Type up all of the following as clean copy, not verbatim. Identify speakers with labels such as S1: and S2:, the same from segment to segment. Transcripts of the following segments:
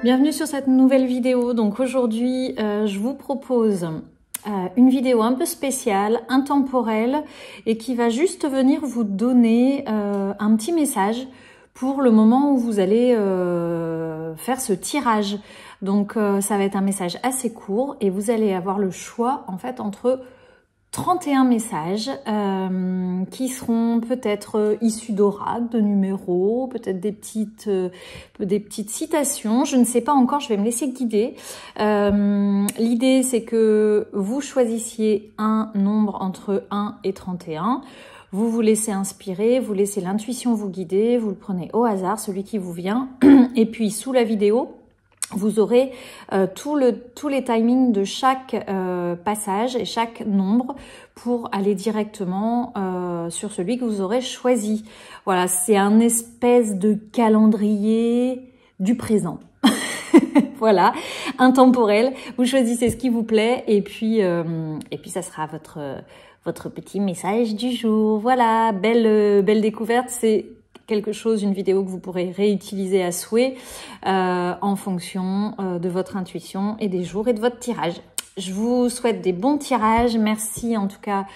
S1: Bienvenue sur cette nouvelle vidéo. Donc aujourd'hui, je vous propose une vidéo un peu spéciale, intemporelle et qui va juste venir vous donner un petit message pour le moment où vous allez faire ce tirage. Donc ça va être un message assez court et vous allez avoir le choix en fait entre 31 messages qui seront peut-être issus d'oracles, de numéros, peut-être des petites citations. Je ne sais pas encore, je vais me laisser guider. L'idée, c'est que vous choisissiez un nombre entre 1 et 31. Vous vous laissez inspirer, vous laissez l'intuition vous guider, vous le prenez au hasard, celui qui vous vient. Et puis, sous la vidéo, vous aurez tous les timings de chaque passage et chaque nombre pour aller directement sur celui que vous aurez choisi. Voilà, c'est un espèce de calendrier du présent. Voilà, intemporel. Vous choisissez ce qui vous plaît et puis ça sera votre petit message du jour. Voilà, belle découverte. C'est quelque chose, une vidéo que vous pourrez réutiliser à souhait en fonction de votre intuition et des jours et de votre tirage. Je vous souhaite des bons tirages. Merci en tout cas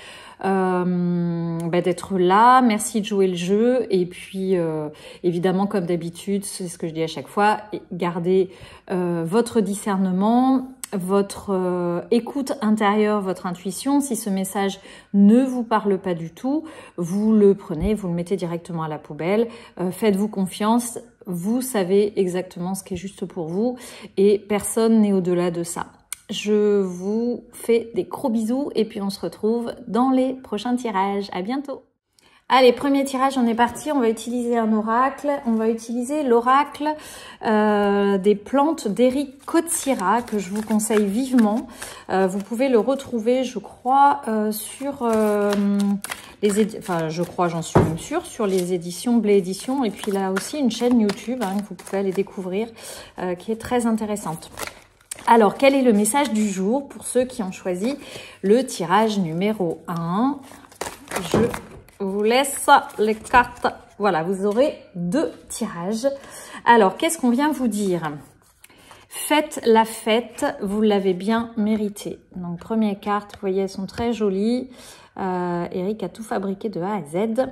S1: d'être là. Merci de jouer le jeu. Et puis, évidemment, comme d'habitude, c'est ce que je dis à chaque fois, gardez votre discernement, votre écoute intérieure, votre intuition. Si ce message ne vous parle pas du tout, vous le prenez, vous le mettez directement à la poubelle. Faites-vous confiance, vous savez exactement ce qui est juste pour vous et personne n'est au-delà de ça. Je vous fais des gros bisous et puis on se retrouve dans les prochains tirages. À bientôt! Allez, premier tirage, on est parti. On va utiliser un oracle. On va utiliser l'oracle des plantes d'Eric Coetzee que je vous conseille vivement. Vous pouvez le retrouver, je crois, sur j'en suis même sûre, sur les éditions Blé Éditions. Et puis là aussi une chaîne YouTube que vous pouvez aller découvrir, qui est très intéressante. Alors, quel est le message du jour pour ceux qui ont choisi le tirage numéro 1? Je vous laisse les cartes. Voilà, vous aurez 2 tirages. Alors, qu'est-ce qu'on vient vous dire? Faites la fête, vous l'avez bien mérité. Donc, première carte, vous voyez, elles sont très jolies. Eric a tout fabriqué de A à Z.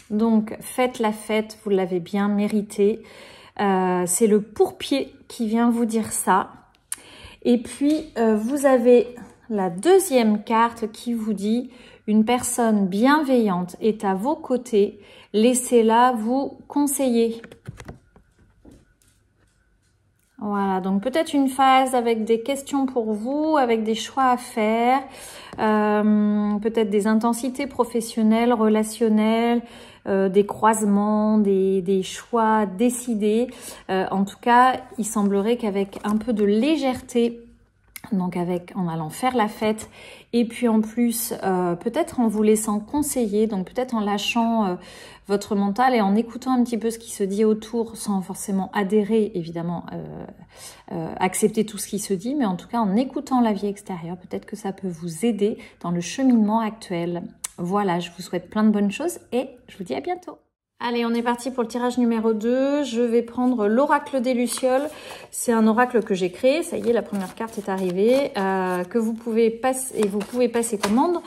S1: Donc, faites la fête, vous l'avez bien mérité. C'est le pourpier qui vient vous dire ça. Et puis, vous avez la deuxième carte qui vous dit « Une personne bienveillante est à vos côtés, laissez-la vous conseiller ». Voilà, donc peut-être une phase avec des questions pour vous, avec des choix à faire, peut-être des intensités professionnelles, relationnelles, des croisements, des choix décidés. En tout cas, il semblerait qu'avec un peu de légèreté, donc en allant faire la fête, et puis en plus, peut-être en vous laissant conseiller, donc peut-être en lâchant votre mental et en écoutant un petit peu ce qui se dit autour, sans forcément adhérer, évidemment, accepter tout ce qui se dit, mais en tout cas en écoutant la vie extérieure, peut-être que ça peut vous aider dans le cheminement actuel. Voilà, je vous souhaite plein de bonnes choses et je vous dis à bientôt. Allez, on est parti pour le tirage numéro 2. Je vais prendre l'oracle des Lucioles. C'est un oracle que j'ai créé. Ça y est, la première carte est arrivée. Que vous pouvez passer commande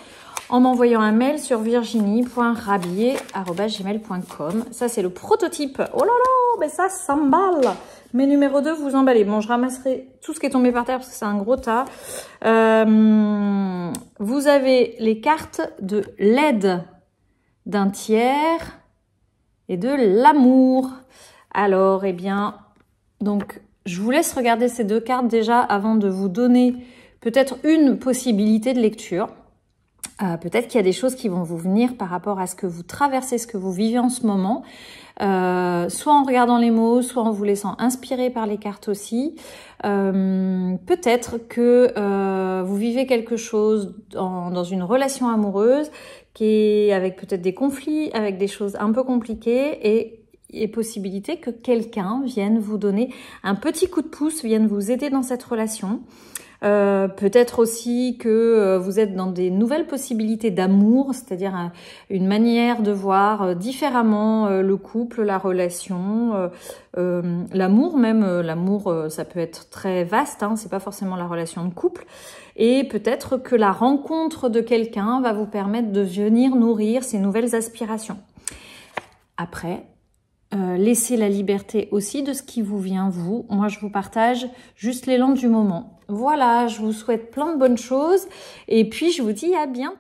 S1: en m'envoyant un mail sur virginie.rabier@gmail.com. Ça, c'est le prototype. Oh là là, mais ça s'emballe. Mais numéro 2, vous emballez. Bon, je ramasserai tout ce qui est tombé par terre parce que c'est un gros tas. Vous avez les cartes de l'aide d'un tiers et de l'amour. Alors, eh bien, donc, je vous laisse regarder ces 2 cartes déjà avant de vous donner peut-être une possibilité de lecture. Peut-être qu'il y a des choses qui vont vous venir par rapport à ce que vous traversez, ce que vous vivez en ce moment. Soit en regardant les mots, soit en vous laissant inspirer par les cartes aussi. Peut-être que vous vivez quelque chose dans une relation amoureuse qui est avec peut-être des conflits, avec des choses un peu compliquées et possibilité que quelqu'un vienne vous donner un petit coup de pouce, vienne vous aider dans cette relation. Peut-être aussi que vous êtes dans des nouvelles possibilités d'amour, c'est-à-dire une manière de voir différemment le couple, la relation, l'amour même. L'amour, ça peut être très vaste, hein, c'est pas forcément la relation de couple. Et peut-être que la rencontre de quelqu'un va vous permettre de venir nourrir ces nouvelles aspirations. Après, laissez la liberté aussi de ce qui vous vient, vous. Moi, je vous partage juste l'élan du moment. Voilà, je vous souhaite plein de bonnes choses. Et puis, je vous dis à bientôt.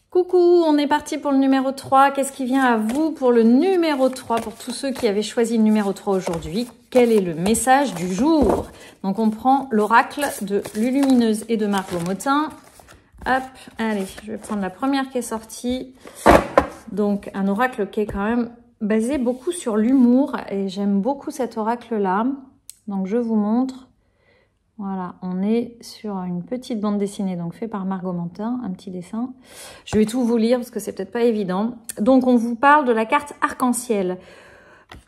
S1: Coucou, on est parti pour le numéro 3. Qu'est-ce qui vient à vous pour le numéro 3? Pour tous ceux qui avaient choisi le numéro 3 aujourd'hui, quel est le message du jour? Donc, on prend l'oracle de Lulumineuse et de Margot Motin. Hop, allez, je vais prendre la première qui est sortie. Donc, un oracle qui est quand même basé beaucoup sur l'humour et j'aime beaucoup cet oracle-là. Donc, je vous montre. Voilà, on est sur une petite bande dessinée, donc fait par Margot Motin, un petit dessin. Je vais tout vous lire parce que c'est peut-être pas évident. Donc, on vous parle de la carte arc-en-ciel.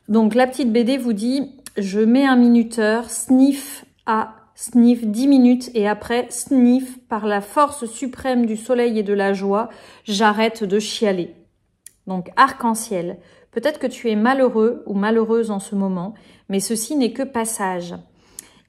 S1: Donc, la petite BD vous dit, je mets un minuteur, sniff 10 minutes et après, sniff, par la force suprême du soleil et de la joie, j'arrête de chialer. Donc, arc-en-ciel. Peut-être que tu es malheureux ou malheureuse en ce moment, mais ceci n'est que passage.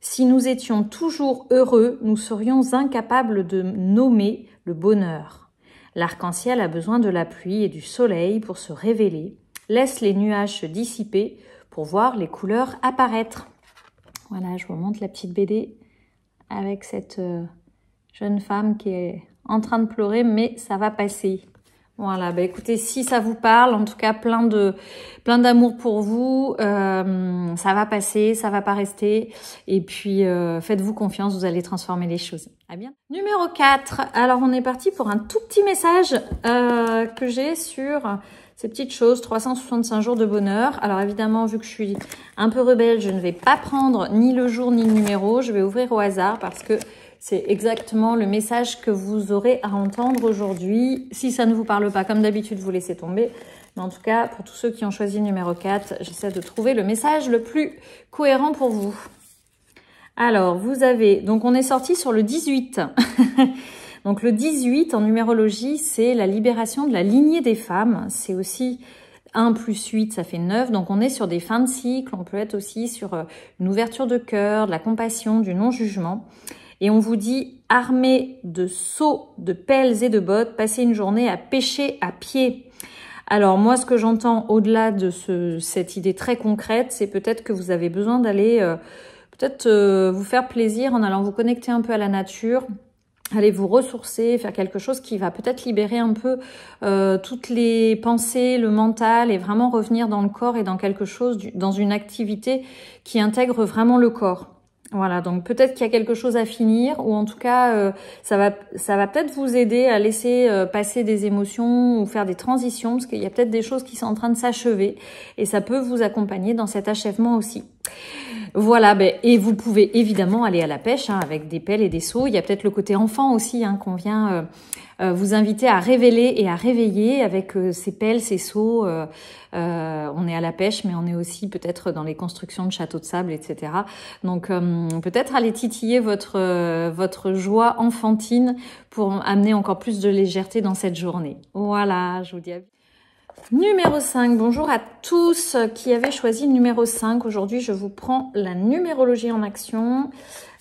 S1: Si nous étions toujours heureux, nous serions incapables de nommer le bonheur. L'arc-en-ciel a besoin de la pluie et du soleil pour se révéler. Laisse les nuages se dissiper pour voir les couleurs apparaître. Voilà, je vous montre la petite BD avec cette jeune femme qui est en train de pleurer, mais ça va passer. Voilà, bah écoutez, si ça vous parle, en tout cas plein d'amour pour vous, ça va passer, ça va pas rester, et puis faites-vous confiance, vous allez transformer les choses. À bientôt. Numéro 4, alors on est parti pour un tout petit message que j'ai sur ces petites choses, 365 jours de bonheur. Alors évidemment, vu que je suis un peu rebelle, je ne vais pas prendre ni le jour ni le numéro, je vais ouvrir au hasard parce que c'est exactement le message que vous aurez à entendre aujourd'hui. Si ça ne vous parle pas, comme d'habitude, vous laissez tomber. Mais en tout cas, pour tous ceux qui ont choisi le numéro 4, j'essaie de trouver le message le plus cohérent pour vous. Alors, vous avez... Donc, on est sorti sur le 18. Donc, le 18, en numérologie, c'est la libération de la lignée des femmes. C'est aussi 1 plus 8, ça fait 9. Donc, on est sur des fins de cycle. On peut être aussi sur une ouverture de cœur, de la compassion, du non-jugement. Et on vous dit, armé de seaux, de pelles et de bottes, passez une journée à pêcher à pied. Alors moi, ce que j'entends au-delà de cette idée très concrète, c'est peut-être que vous avez besoin d'aller vous faire plaisir en allant vous connecter un peu à la nature, aller vous ressourcer, faire quelque chose qui va peut-être libérer un peu toutes les pensées, le mental et vraiment revenir dans le corps et dans quelque chose, dans une activité qui intègre vraiment le corps. Voilà, donc peut-être qu'il y a quelque chose à finir ou en tout cas, ça va peut-être vous aider à laisser passer des émotions ou faire des transitions parce qu'il y a peut-être des choses qui sont en train de s'achever et ça peut vous accompagner dans cet achèvement aussi. Voilà, et vous pouvez évidemment aller à la pêche avec des pelles et des seaux. Il y a peut-être le côté enfant aussi qu'on vient vous inviter à révéler et à réveiller avec ces pelles, ces seaux. On est à la pêche, mais on est aussi peut-être dans les constructions de châteaux de sable, etc. Donc peut-être aller titiller votre joie enfantine pour amener encore plus de légèreté dans cette journée. Voilà, je vous dis à bientôt. Numéro 5, bonjour à tous qui avaient choisi le numéro 5. Aujourd'hui, je vous prends la numérologie en action.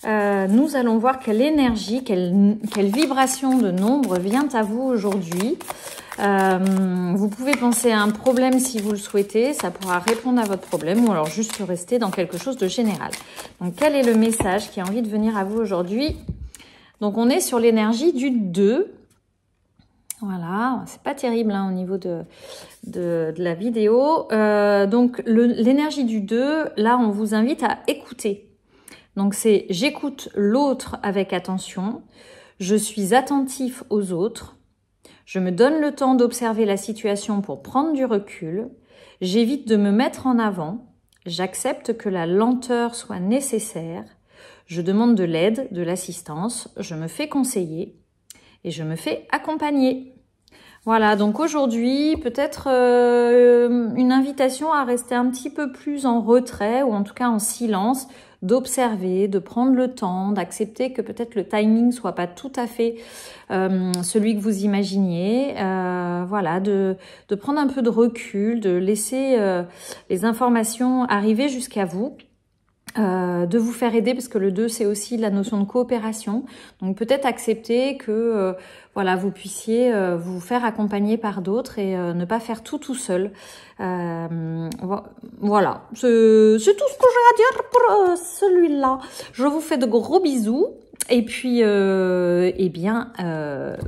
S1: Nous allons voir quelle énergie, quelle vibration de nombre vient à vous aujourd'hui. Vous pouvez penser à un problème si vous le souhaitez, ça pourra répondre à votre problème ou alors juste rester dans quelque chose de général. Donc, quel est le message qui a envie de venir à vous aujourd'hui? Donc, on est sur l'énergie du 2. Voilà, c'est pas terrible au niveau de la vidéo. Donc, l'énergie du 2, là, on vous invite à écouter. Donc, c'est j'écoute l'autre avec attention, je suis attentif aux autres, je me donne le temps d'observer la situation pour prendre du recul, j'évite de me mettre en avant, j'accepte que la lenteur soit nécessaire, je demande de l'aide, de l'assistance, je me fais conseiller et je me fais accompagner. Voilà, donc aujourd'hui, peut-être une invitation à rester un petit peu plus en retrait ou en tout cas en silence, d'observer, de prendre le temps, d'accepter que peut-être le timing soit pas tout à fait celui que vous imaginiez. Voilà, de prendre un peu de recul, de laisser les informations arriver jusqu'à vous. De vous faire aider parce que le 2 c'est aussi la notion de coopération, donc peut-être accepter que voilà, vous puissiez vous faire accompagner par d'autres et ne pas faire tout seul. Voilà, c'est tout ce que j'ai à dire pour celui-là. Je vous fais de gros bisous et puis eh bien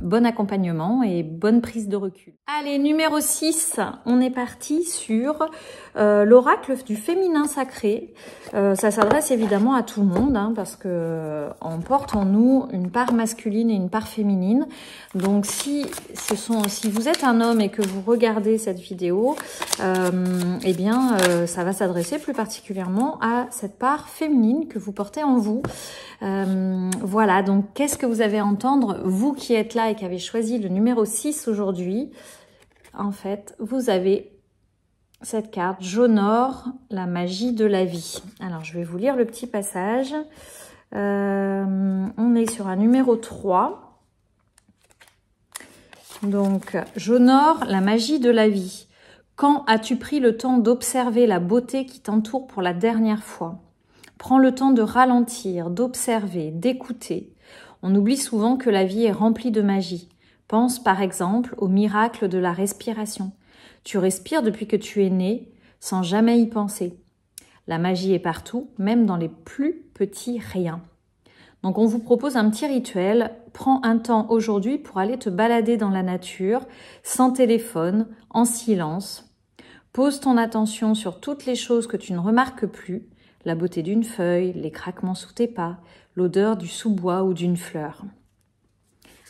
S1: bon accompagnement et bonne prise de recul. Allez, numéro 6, on est parti sur l'oracle du féminin sacré. Ça s'adresse évidemment à tout le monde hein, parce que on porte en nous une part masculine et une part féminine. Donc si vous êtes un homme et que vous regardez cette vidéo, eh bien ça va s'adresser plus particulièrement à cette part féminine que vous portez en vous. Voilà, donc qu'est-ce que vous avez à entendre, vous qui êtes là et qui avez choisi le numéro 6 aujourd'hui? En fait, vous avez cette carte, j'honore la magie de la vie. Alors, je vais vous lire le petit passage. On est sur un numéro 3. Donc, j'honore la magie de la vie. Quand as-tu pris le temps d'observer la beauté qui t'entoure pour la dernière fois? Prends le temps de ralentir, d'observer, d'écouter. On oublie souvent que la vie est remplie de magie. Pense par exemple au miracle de la respiration. Tu respires depuis que tu es né, sans jamais y penser. La magie est partout, même dans les plus petits riens. Donc on vous propose un petit rituel. Prends un temps aujourd'hui pour aller te balader dans la nature, sans téléphone, en silence. Pose ton attention sur toutes les choses que tu ne remarques plus, la beauté d'une feuille, les craquements sous tes pas, l'odeur du sous-bois ou d'une fleur.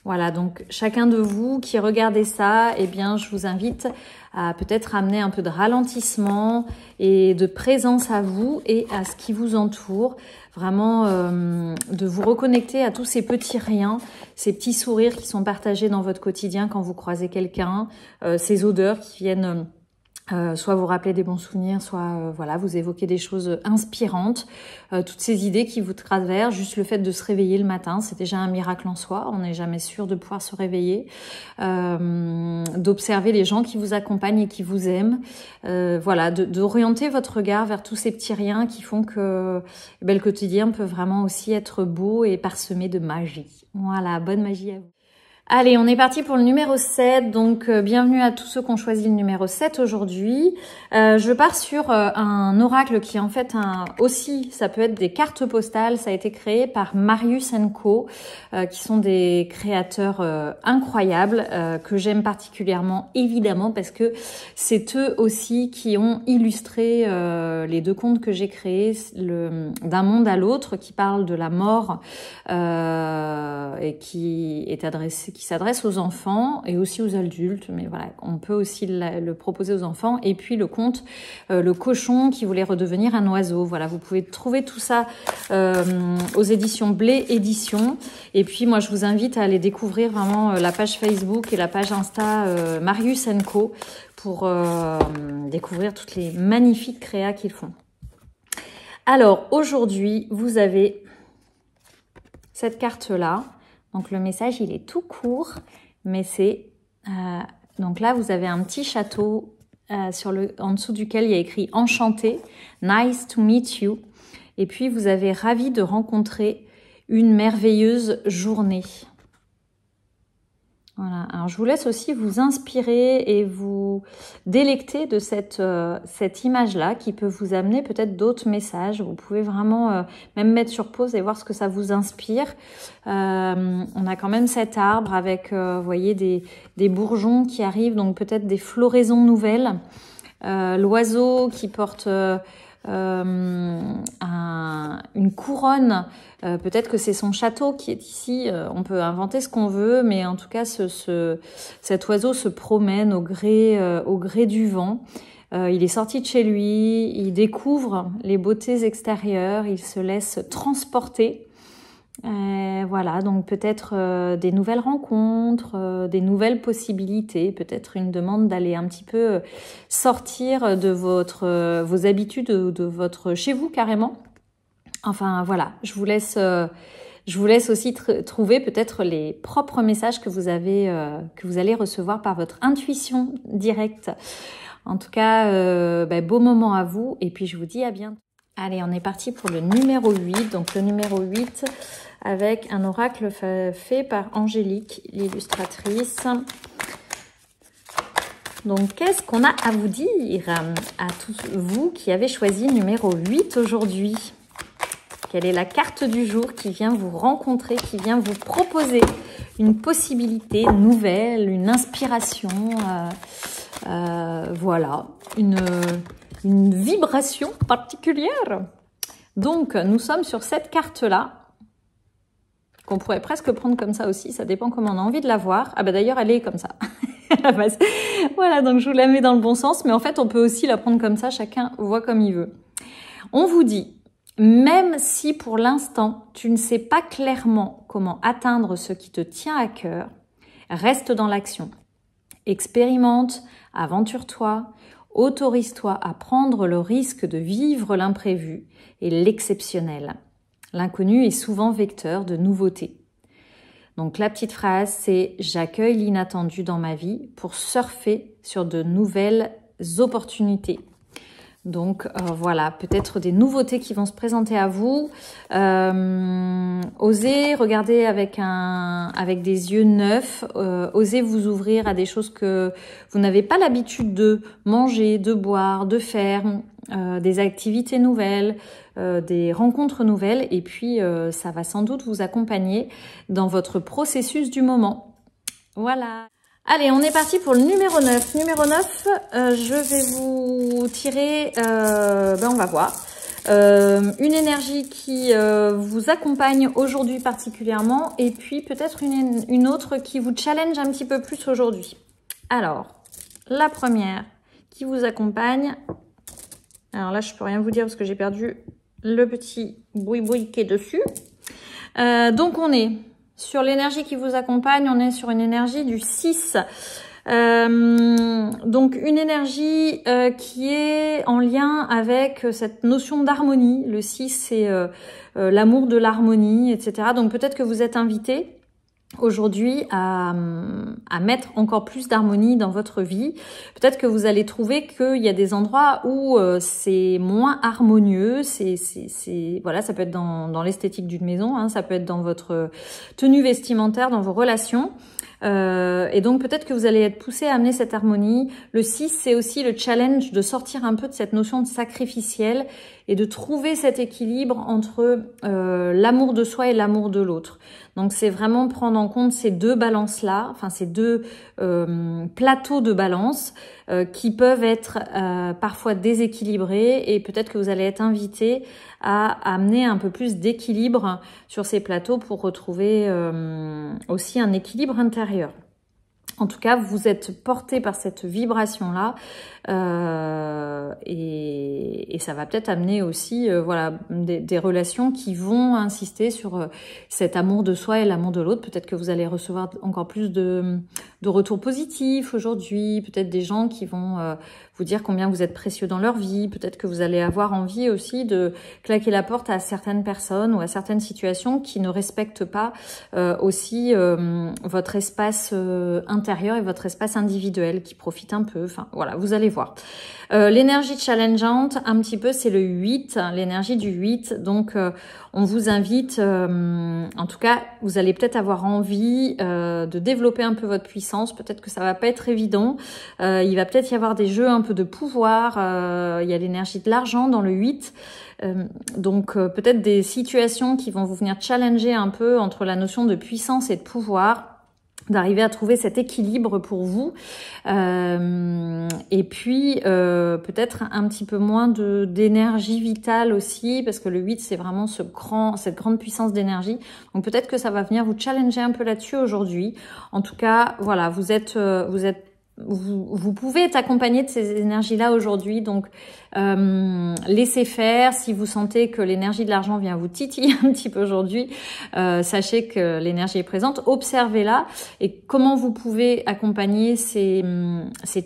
S1: Voilà, donc chacun de vous qui regardez ça, eh bien, je vous invite à peut-être amener un peu de ralentissement et de présence à vous et à ce qui vous entoure. Vraiment, de vous reconnecter à tous ces petits riens, ces petits sourires qui sont partagés dans votre quotidien quand vous croisez quelqu'un, ces odeurs qui viennent soit vous rappeler des bons souvenirs, soit voilà, vous évoquer des choses inspirantes, toutes ces idées qui vous traversent, juste le fait de se réveiller le matin, c'est déjà un miracle en soi, on n'est jamais sûr de pouvoir se réveiller, d'observer les gens qui vous accompagnent et qui vous aiment, voilà, d'orienter votre regard vers tous ces petits riens qui font que le quotidien peut vraiment aussi être beau et parsemé de magie. Voilà, bonne magie à vous. Allez, on est parti pour le numéro 7, donc bienvenue à tous ceux qui ont choisi le numéro 7 aujourd'hui. Je pars sur un oracle qui en fait aussi, ça peut être des cartes postales, ça a été créé par Marius & Co, qui sont des créateurs incroyables, que j'aime particulièrement évidemment parce que c'est eux aussi qui ont illustré les deux contes que j'ai créés, d'un monde à l'autre, qui parle de la mort et qui s'adresse aux enfants et aussi aux adultes, mais voilà, on peut aussi le proposer aux enfants. Et puis le conte Le cochon qui voulait redevenir un oiseau. Voilà, vous pouvez trouver tout ça aux éditions Blé Éditions. Et puis moi, je vous invite à aller découvrir vraiment la page Facebook et la page Insta Marius & Co pour découvrir toutes les magnifiques créas qu'ils font. Alors aujourd'hui, vous avez cette carte-là. Donc le message, il est tout court, mais c'est... donc là, vous avez un petit château en dessous duquel il y a écrit « Enchanté, nice to meet you ». Et puis, vous avez « Ravi de rencontrer une merveilleuse journée ». Voilà. Alors, je vous laisse aussi vous inspirer et vous délecter de cette image-là qui peut vous amener peut-être d'autres messages. Vous pouvez vraiment même mettre sur pause et voir ce que ça vous inspire. On a quand même cet arbre avec, vous voyez, des bourgeons qui arrivent, donc peut-être des floraisons nouvelles. L'oiseau qui porte... une couronne, peut-être que c'est son château qui est ici, on peut inventer ce qu'on veut, mais en tout cas cet oiseau se promène au gré du vent. Il est sorti de chez lui, il découvre les beautés extérieures, il se laisse transporter Voilà, donc peut-être des nouvelles rencontres, des nouvelles possibilités, peut-être une demande d'aller un petit peu sortir de vos habitudes, de votre chez vous carrément. Enfin voilà, je vous laisse aussi trouver peut-être les propres messages que vous allez recevoir par votre intuition directe. En tout cas, beau moment à vous et puis je vous dis à bientôt. Allez, on est parti pour le numéro 8. Donc le numéro 8 avec un oracle fait par Angélique, l'illustratrice. Donc qu'est-ce qu'on a à vous dire à tous vous qui avez choisi numéro 8 aujourd'hui? Quelle est la carte du jour qui vient vous rencontrer, qui vient vous proposer une possibilité nouvelle, une inspiration, voilà, une vibration particulière. Donc, nous sommes sur cette carte-là, qu'on pourrait presque prendre comme ça aussi, ça dépend comment on a envie de la voir. Ah bah d'ailleurs, elle est comme ça. Voilà, donc je vous la mets dans le bon sens, mais en fait, on peut aussi la prendre comme ça, chacun voit comme il veut. On vous dit, même si pour l'instant, tu ne sais pas clairement comment atteindre ce qui te tient à cœur, reste dans l'action. Expérimente, aventure-toi, autorise-toi à prendre le risque de vivre l'imprévu et l'exceptionnel. L'inconnu est souvent vecteur de nouveautés. Donc la petite phrase, c'est « J'accueille l'inattendu dans ma vie pour surfer sur de nouvelles opportunités ». Donc voilà, peut-être des nouveautés qui vont se présenter à vous. Osez regarder avec des yeux neufs. Osez vous ouvrir à des choses que vous n'avez pas l'habitude de manger, de boire, de faire, des activités nouvelles, des rencontres nouvelles. Et puis, ça va sans doute vous accompagner dans votre processus du moment. Voilà. Allez, on est parti pour le numéro 9. Numéro 9, je vais vous tirer, on va voir, une énergie qui vous accompagne aujourd'hui particulièrement et puis peut-être une autre qui vous challenge un petit peu plus aujourd'hui. Alors, la première qui vous accompagne, alors là, je peux rien vous dire parce que j'ai perdu le petit boui-boui qui est dessus. Donc, on est... Sur l'énergie qui vous accompagne, on est sur une énergie du 6. Donc une énergie qui est en lien avec cette notion d'harmonie. Le 6, c'est l'amour de l'harmonie, etc. Donc peut-être que vous êtes invité aujourd'hui à mettre encore plus d'harmonie dans votre vie. Peut-être que vous allez trouver qu'il y a des endroits où c'est moins harmonieux. Voilà, ça peut être dans l'esthétique d'une maison, hein, ça peut être dans votre tenue vestimentaire, dans vos relations. Et donc peut-être que vous allez être poussé à amener cette harmonie. Le 6, c'est aussi le challenge de sortir un peu de cette notion de sacrificiel et de trouver cet équilibre entre l'amour de soi et l'amour de l'autre. Donc c'est vraiment prendre en compte ces deux balances-là, enfin ces deux plateaux de balance qui peuvent être parfois déséquilibrés et peut-être que vous allez être invité à amener un peu plus d'équilibre sur ces plateaux pour retrouver aussi un équilibre intérieur. En tout cas, vous êtes porté par cette vibration-là et ça va peut-être amener aussi voilà, des relations qui vont insister sur cet amour de soi et l'amour de l'autre. Peut-être que vous allez recevoir encore plus de retours positifs aujourd'hui, peut-être des gens qui vont vous dire combien vous êtes précieux dans leur vie. Peut-être que vous allez avoir envie aussi de claquer la porte à certaines personnes ou à certaines situations qui ne respectent pas aussi votre espace intérieur et votre espace individuel, qui profite un peu. Enfin, voilà, vous allez voir. L'énergie challengeante, un petit peu, c'est le 8, l'énergie du 8. Donc, on vous invite, en tout cas, vous allez peut-être avoir envie de développer un peu votre puissance. Peut-être que ça va pas être évident. Il va peut-être y avoir des jeux un peu de pouvoir. Il y a l'énergie de l'argent dans le 8. Donc, peut-être des situations qui vont vous venir challenger un peu entre la notion de puissance et de pouvoir, d'arriver à trouver cet équilibre pour vous et puis peut-être un petit peu moins d'énergie vitale aussi, parce que le 8 c'est vraiment cette grande puissance d'énergie. Donc peut-être que ça va venir vous challenger un peu là-dessus aujourd'hui. En tout cas, voilà, vous êtes vous pouvez être accompagné de ces énergies-là aujourd'hui, donc laissez faire. Si vous sentez que l'énergie de l'argent vient vous titiller un petit peu aujourd'hui, sachez que l'énergie est présente, observez-la et comment vous pouvez accompagner ces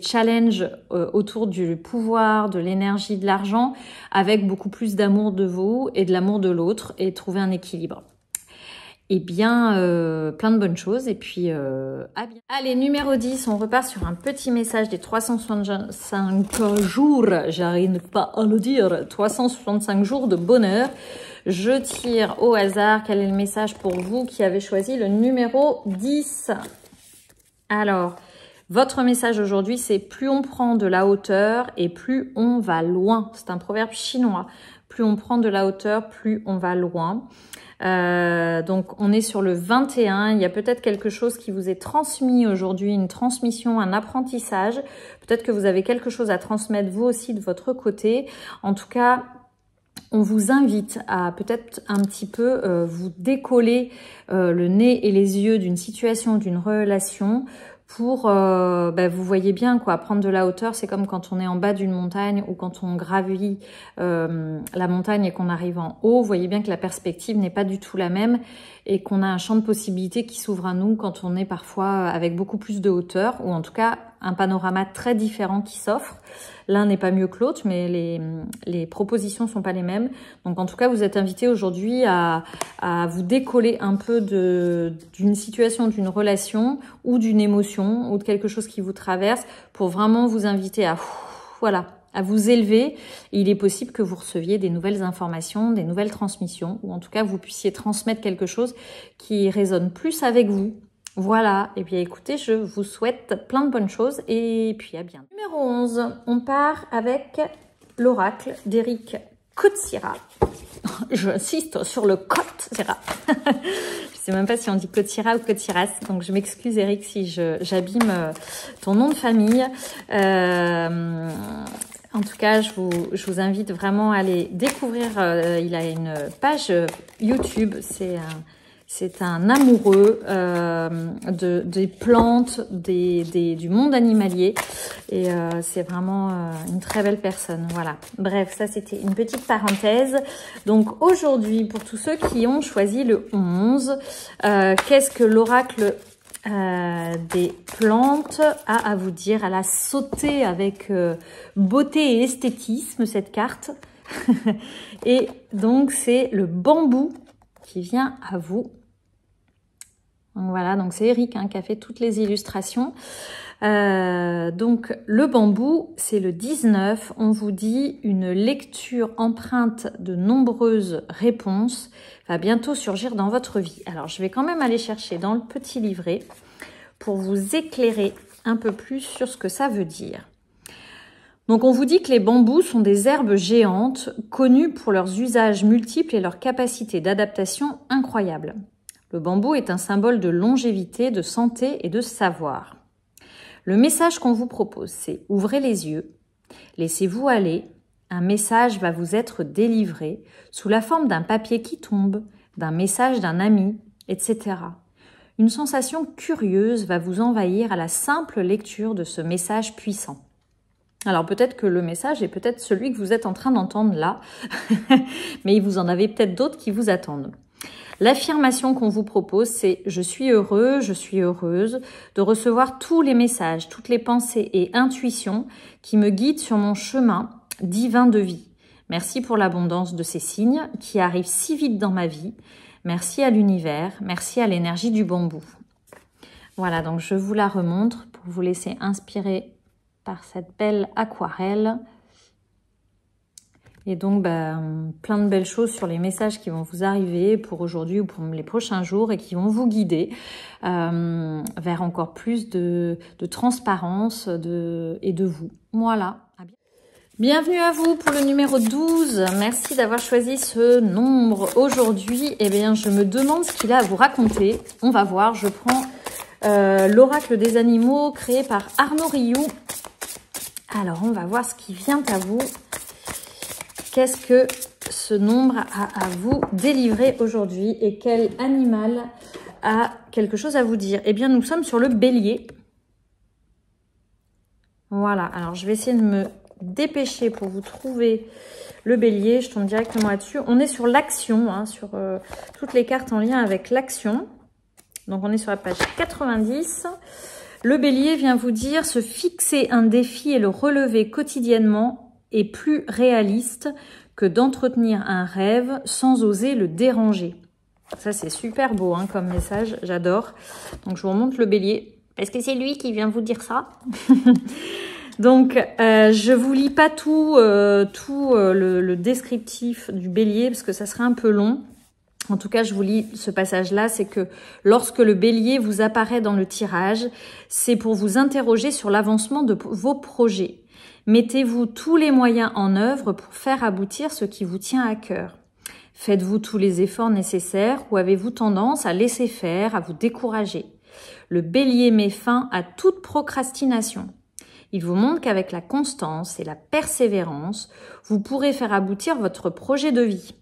S1: challenges autour du pouvoir, de l'énergie de l'argent avec beaucoup plus d'amour de vous et de l'amour de l'autre et trouver un équilibre. Eh bien, plein de bonnes choses et puis à bien. Allez, numéro 10, on repart sur un petit message des 365 jours, j'arrive pas à le dire, 365 jours de bonheur. Je tire au hasard, quel est le message pour vous qui avez choisi le numéro 10? Alors, votre message aujourd'hui, c'est plus on prend de la hauteur et plus on va loin. C'est un proverbe chinois. Plus on prend de la hauteur, plus on va loin. Donc on est sur le 21, il y a peut-être quelque chose qui vous est transmis aujourd'hui, une transmission, un apprentissage. Peut-être que vous avez quelque chose à transmettre vous aussi de votre côté. En tout cas, on vous invite à peut-être un petit peu vous décoller le nez et les yeux d'une situation, d'une relation pour, vous voyez bien quoi, prendre de la hauteur, c'est comme quand on est en bas d'une montagne ou quand on gravit la montagne et qu'on arrive en haut, vous voyez bien que la perspective n'est pas du tout la même et qu'on a un champ de possibilités qui s'ouvre à nous quand on est parfois avec beaucoup plus de hauteur ou en tout cas un panorama très différent qui s'offre. L'un n'est pas mieux que l'autre, mais les propositions sont pas les mêmes. Donc en tout cas, vous êtes invité aujourd'hui à vous décoller un peu d'une situation, d'une relation ou d'une émotion ou de quelque chose qui vous traverse pour vraiment vous inviter à vous élever. Et il est possible que vous receviez des nouvelles informations, des nouvelles transmissions ou en tout cas, vous puissiez transmettre quelque chose qui résonne plus avec vous. Voilà, et bien écoutez, je vous souhaite plein de bonnes choses et puis à bientôt. Numéro 11, on part avec l'oracle d'Eric Kotsira. J'insiste sur le Kotsira. Je sais même pas si on dit Kotsira ou Kotsiras, donc je m'excuse Eric si j'abîme ton nom de famille. En tout cas, je vous invite vraiment à aller découvrir. Il a une page YouTube, c'est un amoureux des plantes, du monde animalier et c'est vraiment une très belle personne. Voilà. Bref, ça c'était une petite parenthèse. Donc aujourd'hui, pour tous ceux qui ont choisi le 11, qu'est-ce que l'oracle des plantes a à vous dire? Elle a sauté avec beauté et esthétisme cette carte. Et donc c'est le bambou qui vient à vous. Donc voilà, donc c'est Eric qui a fait toutes les illustrations. Donc le bambou, c'est le 19. On vous dit une lecture empreinte de nombreuses réponses va bientôt surgir dans votre vie. Alors je vais quand même aller chercher dans le petit livret pour vous éclairer un peu plus sur ce que ça veut dire. Donc on vous dit que les bambous sont des herbes géantes connues pour leurs usages multiples et leur capacité d'adaptation incroyable. Le bambou est un symbole de longévité, de santé et de savoir. Le message qu'on vous propose, c'est ouvrez les yeux, laissez-vous aller, un message va vous être délivré sous la forme d'un papier qui tombe, d'un message d'un ami, etc. Une sensation curieuse va vous envahir à la simple lecture de ce message puissant. Alors peut-être que le message est peut-être celui que vous êtes en train d'entendre là, mais vous en avez peut-être d'autres qui vous attendent. L'affirmation qu'on vous propose, c'est « Je suis heureux, je suis heureuse de recevoir tous les messages, toutes les pensées et intuitions qui me guident sur mon chemin divin de vie. Merci pour l'abondance de ces signes qui arrivent si vite dans ma vie. Merci à l'univers, merci à l'énergie du bambou. » Voilà, donc je vous la remontre pour vous laisser inspirer par cette belle aquarelle. Et donc, plein de belles choses sur les messages qui vont vous arriver pour aujourd'hui ou pour les prochains jours et qui vont vous guider vers encore plus de transparence et de vous. Voilà. Bienvenue à vous pour le numéro 12. Merci d'avoir choisi ce nombre aujourd'hui. Eh bien, je me demande ce qu'il a à vous raconter. On va voir. Je prends l'oracle des animaux créé par Arnaud Rioux. Alors, on va voir ce qui vient à vous. Qu'est-ce que ce nombre a à vous délivrer aujourd'hui et quel animal a quelque chose à vous dire? Eh bien, nous sommes sur le bélier. Voilà, alors je vais essayer de me dépêcher pour vous trouver le bélier. Je tombe directement là-dessus. On est sur l'action, hein, sur toutes les cartes en lien avec l'action. Donc on est sur la page 90. Le bélier vient vous dire se fixer un défi et le relever quotidiennement est plus réaliste que d'entretenir un rêve sans oser le déranger. Ça c'est super beau hein, comme message, j'adore. Donc je vous remonte le bélier. Est-ce que c'est lui qui vient vous dire ça? Donc, je vous lis pas tout le descriptif du bélier parce que ça serait un peu long. En tout cas, je vous lis ce passage-là, c'est que lorsque le bélier vous apparaît dans le tirage, c'est pour vous interroger sur l'avancement de vos projets. Mettez-vous tous les moyens en œuvre pour faire aboutir ce qui vous tient à cœur. Faites-vous tous les efforts nécessaires ou avez-vous tendance à laisser faire, à vous décourager? Le bélier met fin à toute procrastination. Il vous montre qu'avec la constance et la persévérance, vous pourrez faire aboutir votre projet de vie.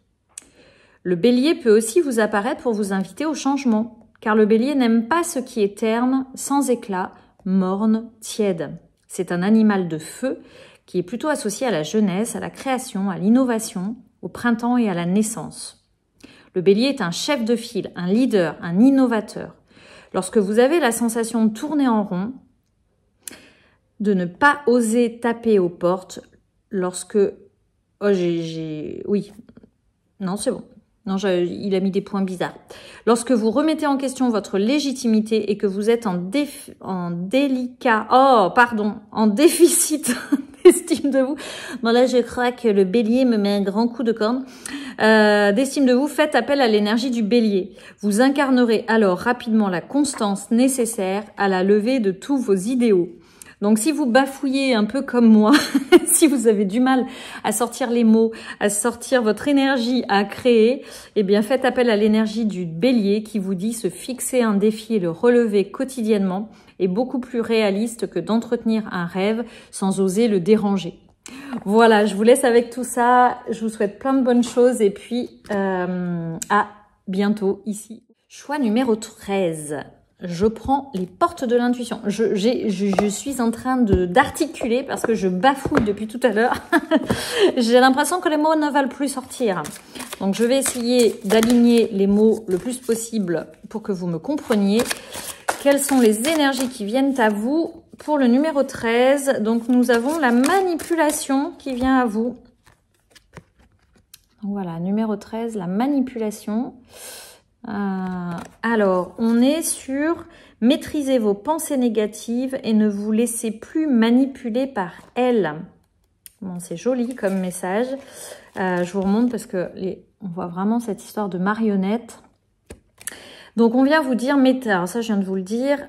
S1: Le bélier peut aussi vous apparaître pour vous inviter au changement, car le bélier n'aime pas ce qui est terne, sans éclat, morne, tiède. C'est un animal de feu qui est plutôt associé à la jeunesse, à la création, à l'innovation, au printemps et à la naissance. Le bélier est un chef de file, un leader, un innovateur. Lorsque vous avez la sensation de tourner en rond, de ne pas oser taper aux portes, lorsque... Oh, oui. Non, c'est bon. Non, il a mis des points bizarres. Lorsque vous remettez en question votre légitimité et que vous êtes en déficit d'estime de vous. Bon là, je crois que le bélier me met un grand coup de corne. D'estime de vous, faites appel à l'énergie du bélier. Vous incarnerez alors rapidement la constance nécessaire à la levée de tous vos idéaux. Donc, si vous bafouillez un peu comme moi, si vous avez du mal à sortir les mots, à sortir votre énergie à créer, eh bien, faites appel à l'énergie du bélier qui vous dit se fixer un défi et le relever quotidiennement est beaucoup plus réaliste que d'entretenir un rêve sans oser le déranger. Voilà, je vous laisse avec tout ça. Je vous souhaite plein de bonnes choses et puis à bientôt ici. Choix numéro 13. Je prends les portes de l'intuition. Je suis en train d'articuler parce que je bafouille depuis tout à l'heure. J'ai l'impression que les mots ne veulent plus sortir. Donc, je vais essayer d'aligner les mots le plus possible pour que vous me compreniez. Quelles sont les énergies qui viennent à vous pour le numéro 13? Donc, nous avons la manipulation qui vient à vous. Donc, voilà, numéro 13, la manipulation. Alors, on est sur maîtriser vos pensées négatives et ne vous laissez plus manipuler par elles. Bon, c'est joli comme message. Je vous remonte parce que on voit vraiment cette histoire de marionnette. Donc, on vient vous dire, alors ça, je viens de vous le dire,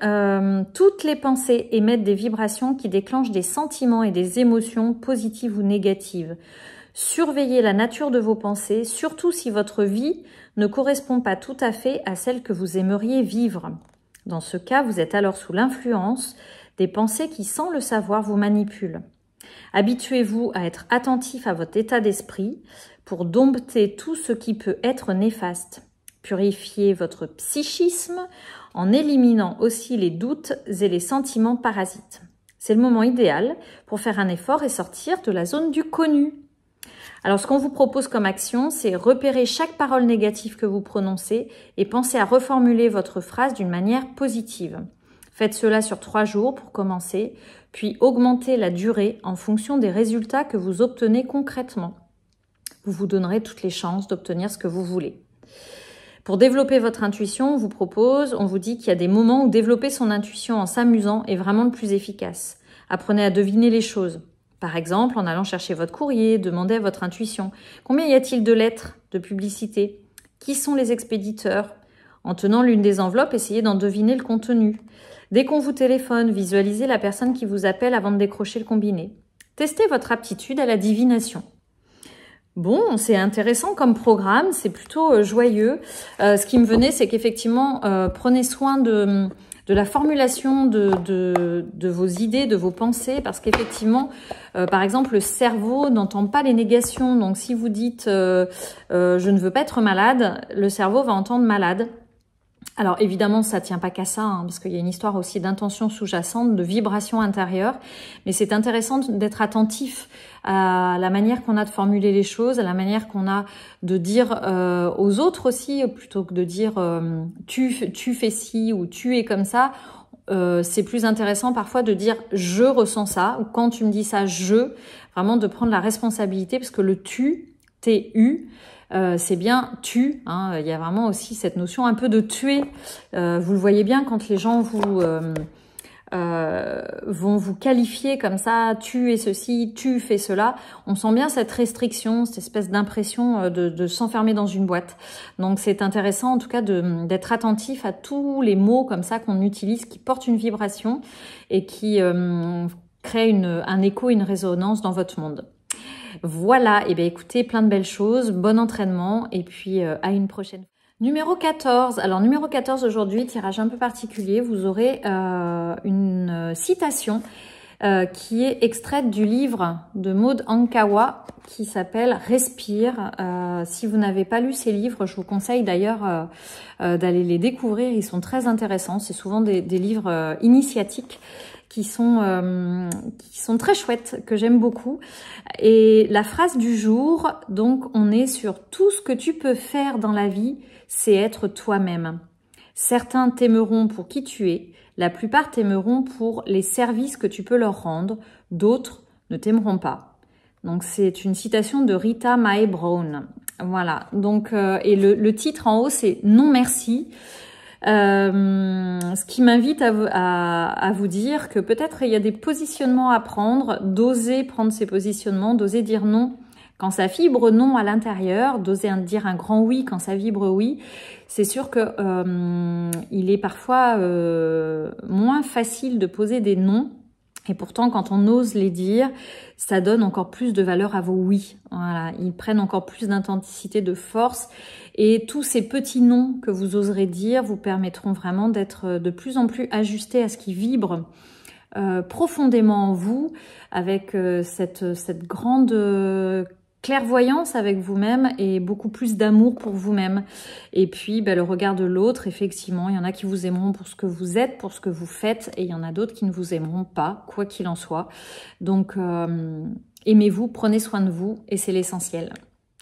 S1: toutes les pensées émettent des vibrations qui déclenchent des sentiments et des émotions positives ou négatives. Surveillez la nature de vos pensées, surtout si votre vie ne correspond pas tout à fait à celle que vous aimeriez vivre. Dans ce cas, vous êtes alors sous l'influence des pensées qui, sans le savoir, vous manipulent. Habituez-vous à être attentif à votre état d'esprit pour dompter tout ce qui peut être néfaste. Purifiez votre psychisme en éliminant aussi les doutes et les sentiments parasites. C'est le moment idéal pour faire un effort et sortir de la zone du connu. Alors, ce qu'on vous propose comme action, c'est repérer chaque parole négative que vous prononcez et pensez à reformuler votre phrase d'une manière positive. Faites cela sur 3 jours pour commencer, puis augmentez la durée en fonction des résultats que vous obtenez concrètement. Vous vous donnerez toutes les chances d'obtenir ce que vous voulez. Pour développer votre intuition, on vous dit qu'il y a des moments où développer son intuition en s'amusant est vraiment le plus efficace. Apprenez à deviner les choses. Par exemple, en allant chercher votre courrier, demandez à votre intuition. Combien y a-t-il de lettres, de publicité? Qui sont les expéditeurs? En tenant l'une des enveloppes, essayez d'en deviner le contenu. Dès qu'on vous téléphone, visualisez la personne qui vous appelle avant de décrocher le combiné. Testez votre aptitude à la divination. Bon, c'est intéressant comme programme, c'est plutôt joyeux. Ce qui me venait, c'est qu'effectivement, prenez soin de la formulation de vos idées, de vos pensées, parce qu'effectivement, par exemple, le cerveau n'entend pas les négations. Donc, si vous dites « je ne veux pas être malade », le cerveau va entendre « malade ». Alors évidemment, ça tient pas qu'à ça, hein, parce qu'il y a une histoire aussi d'intention sous-jacente, de vibration intérieure. Mais c'est intéressant d'être attentif à la manière qu'on a de formuler les choses, à la manière qu'on a de dire aux autres aussi, plutôt que de dire tu fais ci ou tu es comme ça. C'est plus intéressant parfois de dire je ressens ça, ou quand tu me dis ça, vraiment de prendre la responsabilité, parce que le tu, tu, c'est bien tu, hein, il y a vraiment aussi cette notion un peu de tuer. Vous le voyez bien quand les gens vont vous qualifier comme ça, tu es ceci, tu fais cela. On sent bien cette restriction, cette espèce d'impression de s'enfermer dans une boîte. Donc c'est intéressant en tout cas d'être attentif à tous les mots comme ça qu'on utilise, qui portent une vibration et qui créent un écho, une résonance dans votre monde. Voilà, et bien écoutez, plein de belles choses, bon entraînement et puis à une prochaine. Numéro 14. Alors numéro 14 aujourd'hui, tirage un peu particulier, vous aurez une citation qui est extraite du livre de Maud Ankawa qui s'appelle Respire. Si vous n'avez pas lu ces livres, je vous conseille d'ailleurs d'aller les découvrir, ils sont très intéressants, c'est souvent des livres initiatiques qui sont très chouettes, que j'aime beaucoup. Et la phrase du jour, donc on est sur tout ce que tu peux faire dans la vie, c'est être toi-même. Certains t'aimeront pour qui tu es, la plupart t'aimeront pour les services que tu peux leur rendre, d'autres ne t'aimeront pas. Donc c'est une citation de Rita Mae Brown. Voilà, donc et le titre en haut c'est Non merci. Ce qui m'invite à vous dire que peut-être il y a des positionnements à prendre, d'oser prendre ces positionnements, d'oser dire non quand ça vibre non à l'intérieur, d'oser dire un grand oui quand ça vibre oui. C'est sûr que il est parfois moins facile de poser des non. Et pourtant, quand on ose les dire, ça donne encore plus de valeur à vos oui. Voilà, ils prennent encore plus d'intensité, de force. Et tous ces petits noms que vous oserez dire vous permettront vraiment d'être de plus en plus ajustés à ce qui vibre profondément en vous, avec cette grande clairvoyance avec vous-même et beaucoup plus d'amour pour vous-même. Et puis, le regard de l'autre, effectivement, il y en a qui vous aimeront pour ce que vous êtes, pour ce que vous faites, et il y en a d'autres qui ne vous aimeront pas, quoi qu'il en soit. Donc, aimez-vous, prenez soin de vous, et c'est l'essentiel.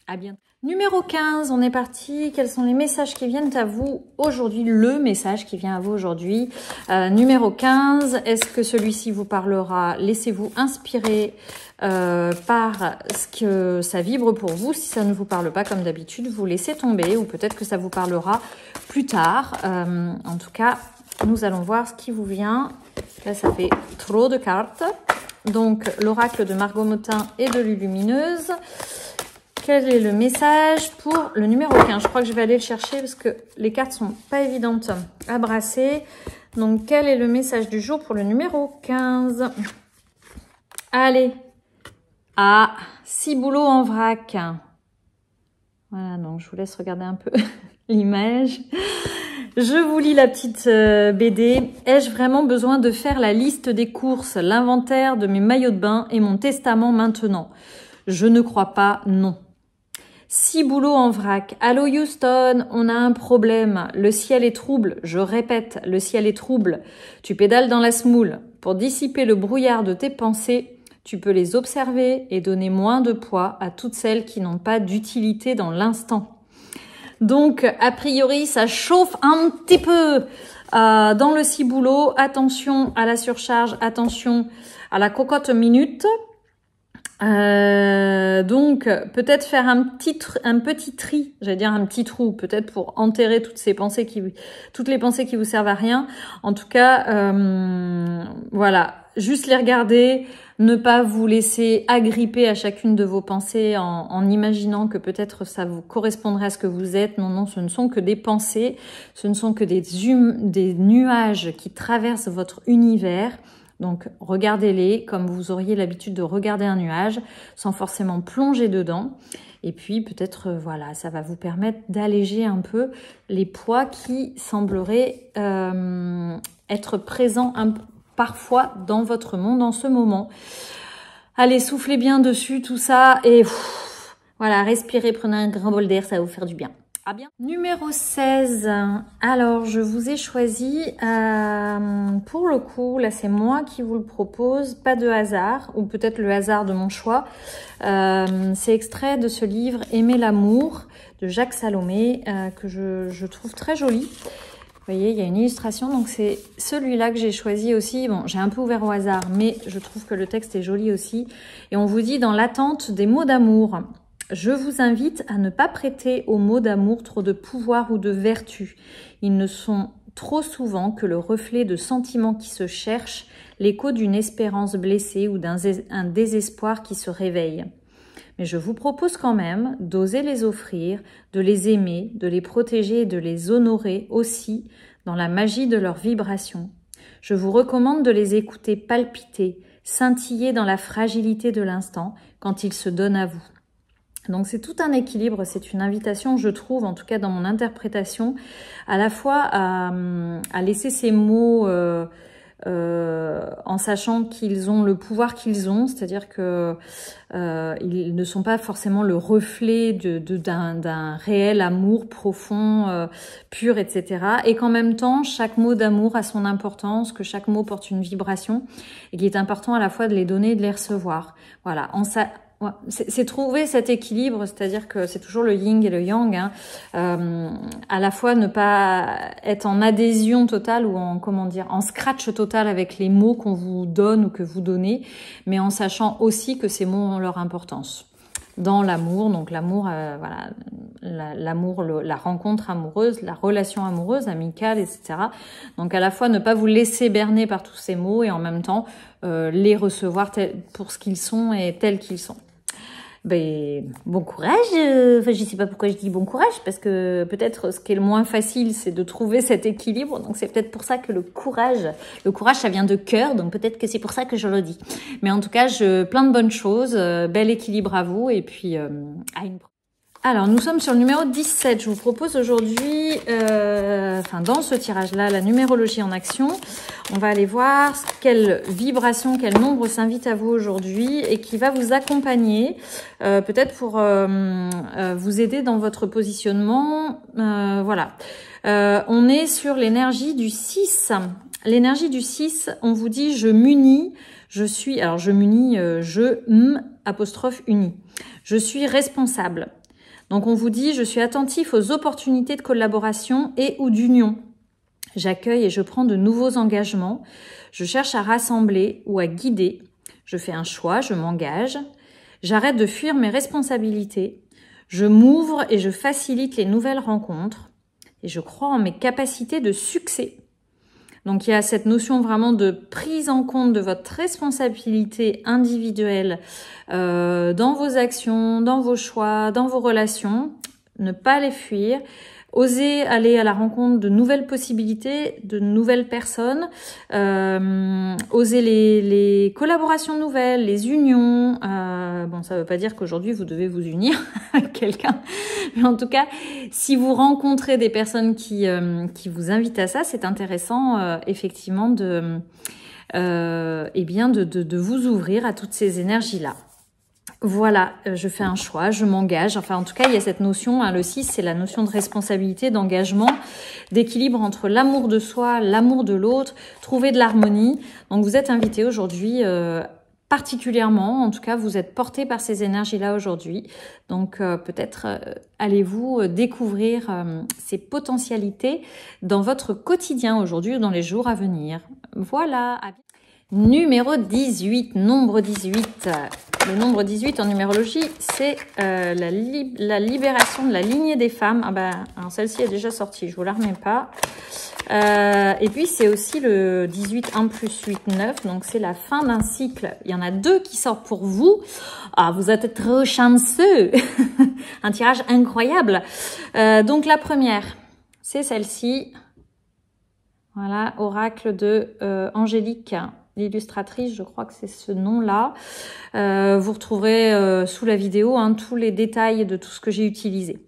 S1: À bientôt. Numéro 15, on est parti. Quels sont les messages qui viennent à vous aujourd'hui? Le message qui vient à vous aujourd'hui. Numéro 15, est-ce que celui-ci vous parlera? Laissez-vous inspirer par ce que ça vibre pour vous. Si ça ne vous parle pas comme d'habitude, vous laissez tomber, ou peut-être que ça vous parlera plus tard. En tout cas, nous allons voir ce qui vous vient. Là, ça fait trop de cartes. Donc, l'oracle de Margot Motin et de Lulumineuse. Quel est le message pour le numéro 15? Je crois que je vais aller le chercher parce que les cartes sont pas évidentes à brasser. Donc, quel est le message du jour pour le numéro 15? Allez. Ah, ciboulot en vrac. Voilà, donc je vous laisse regarder un peu l'image. Je vous lis la petite BD. Ai-je vraiment besoin de faire la liste des courses, l'inventaire de mes maillots de bain et mon testament maintenant? Je ne crois pas, non. Ciboulot en vrac. Allô Houston, on a un problème. Le ciel est trouble. Je répète, le ciel est trouble. Tu pédales dans la semoule. Pour dissiper le brouillard de tes pensées, tu peux les observer et donner moins de poids à toutes celles qui n'ont pas d'utilité dans l'instant. Donc, a priori, ça chauffe un petit peu dans le ciboulot. Attention à la surcharge, attention à la cocotte minute. Donc peut-être faire un petit tri, j'allais dire un petit trou, peut-être pour enterrer toutes les pensées qui vous servent à rien. En tout cas, voilà, juste les regarder, ne pas vous laisser agripper à chacune de vos pensées en imaginant que peut-être ça vous correspondrait à ce que vous êtes. Non, non, ce ne sont que des pensées, ce ne sont que des nuages qui traversent votre univers. Donc, regardez-les comme vous auriez l'habitude de regarder un nuage, sans forcément plonger dedans. Et puis, peut-être, voilà, ça va vous permettre d'alléger un peu les poids qui sembleraient être présents parfois dans votre monde en ce moment. Allez, soufflez bien dessus tout ça et voilà, respirez, prenez un grand bol d'air, ça va vous faire du bien. À bien. Numéro 16. Alors, je vous ai choisi, pour le coup, là c'est moi qui vous le propose, pas de hasard, ou peut-être le hasard de mon choix. C'est extrait de ce livre « Aimer l'amour » de Jacques Salomé, que je trouve très joli. Vous voyez, il y a une illustration, donc c'est celui-là que j'ai choisi aussi. Bon, j'ai un peu ouvert au hasard, mais je trouve que le texte est joli aussi. Et on vous dit, dans l'attente des mots d'amour, je vous invite à ne pas prêter aux mots d'amour trop de pouvoir ou de vertu. Ils ne sont trop souvent que le reflet de sentiments qui se cherchent, l'écho d'une espérance blessée ou d'un désespoir qui se réveille. Mais je vous propose quand même d'oser les offrir, de les aimer, de les protéger et de les honorer aussi dans la magie de leur vibration. Je vous recommande de les écouter palpiter, scintiller dans la fragilité de l'instant quand ils se donnent à vous. Donc c'est tout un équilibre, c'est une invitation, je trouve, en tout cas dans mon interprétation, à la fois à laisser ces mots en sachant qu'ils ont le pouvoir qu'ils ont, c'est-à-dire que ils ne sont pas forcément le reflet d'un réel amour profond, pur, etc. Et qu'en même temps, chaque mot d'amour a son importance, que chaque mot porte une vibration, et qu'il est important à la fois de les donner et de les recevoir. Voilà, ouais, c'est trouver cet équilibre, c'est-à-dire que c'est toujours le yin et le yang, hein. À la fois ne pas être en adhésion totale ou en scratch total avec les mots qu'on vous donne ou que vous donnez, mais en sachant aussi que ces mots ont leur importance dans l'amour. Donc l'amour, voilà, l'amour, la rencontre amoureuse, la relation amoureuse, amicale, etc. Donc à la fois ne pas vous laisser berner par tous ces mots et en même temps les recevoir pour ce qu'ils sont et tels qu'ils sont. Ben, bon courage. Enfin, je sais pas pourquoi je dis bon courage, parce que peut-être ce qui est le moins facile, c'est de trouver cet équilibre. Donc, c'est peut-être pour ça que le courage, ça vient de cœur. Donc, peut-être que c'est pour ça que je le dis. Mais en tout cas, plein de bonnes choses. Bel équilibre à vous. Et puis, à une prochaine. Alors, nous sommes sur le numéro 17. Je vous propose aujourd'hui, dans ce tirage-là, la numérologie en action. On va aller voir quelle vibration, quel nombre s'invite à vous aujourd'hui et qui va vous accompagner, peut-être pour vous aider dans votre positionnement. Voilà. On est sur l'énergie du 6. L'énergie du 6, on vous dit « je m'unis ». Apostrophe uni. Je suis responsable. Donc, on vous dit « je suis attentif aux opportunités de collaboration et ou d'union ». J'accueille et je prends de nouveaux engagements. Je cherche à rassembler ou à guider. Je fais un choix, je m'engage. J'arrête de fuir mes responsabilités. Je m'ouvre et je facilite les nouvelles rencontres. Et je crois en mes capacités de succès. Donc, il y a cette notion vraiment de prise en compte de votre responsabilité individuelle dans vos actions, dans vos choix, dans vos relations. Ne pas les fuir. Oser aller à la rencontre de nouvelles possibilités, de nouvelles personnes, oser les collaborations nouvelles, les unions. Bon, ça ne veut pas dire qu'aujourd'hui vous devez vous unir avec quelqu'un, mais en tout cas, si vous rencontrez des personnes qui vous invitent à ça, c'est intéressant effectivement de vous ouvrir à toutes ces énergies-là. Voilà, je fais un choix, je m'engage. Enfin, en tout cas, il y a cette notion, hein, le 6, c'est la notion de responsabilité, d'engagement, d'équilibre entre l'amour de soi, l'amour de l'autre, trouver de l'harmonie. Donc, vous êtes invité aujourd'hui, particulièrement, en tout cas, vous êtes porté par ces énergies-là aujourd'hui. Donc, peut-être allez-vous découvrir ces potentialités dans votre quotidien aujourd'hui ou dans les jours à venir. Voilà. Numéro 18, nombre 18. Le nombre 18 en numérologie, c'est la libération de la lignée des femmes. Ah ben, alors celle-ci est déjà sortie, je vous la remets pas. Et puis c'est aussi le 18, 1 plus 8, 9. Donc c'est la fin d'un cycle. Il y en a 2 qui sortent pour vous. Ah, vous êtes trop chanceux. Un tirage incroyable. Donc la première, c'est celle-ci. Voilà, oracle de Angélique. L'illustratrice, je crois que c'est ce nom-là. Vous retrouverez sous la vidéo tous les détails de tout ce que j'ai utilisé.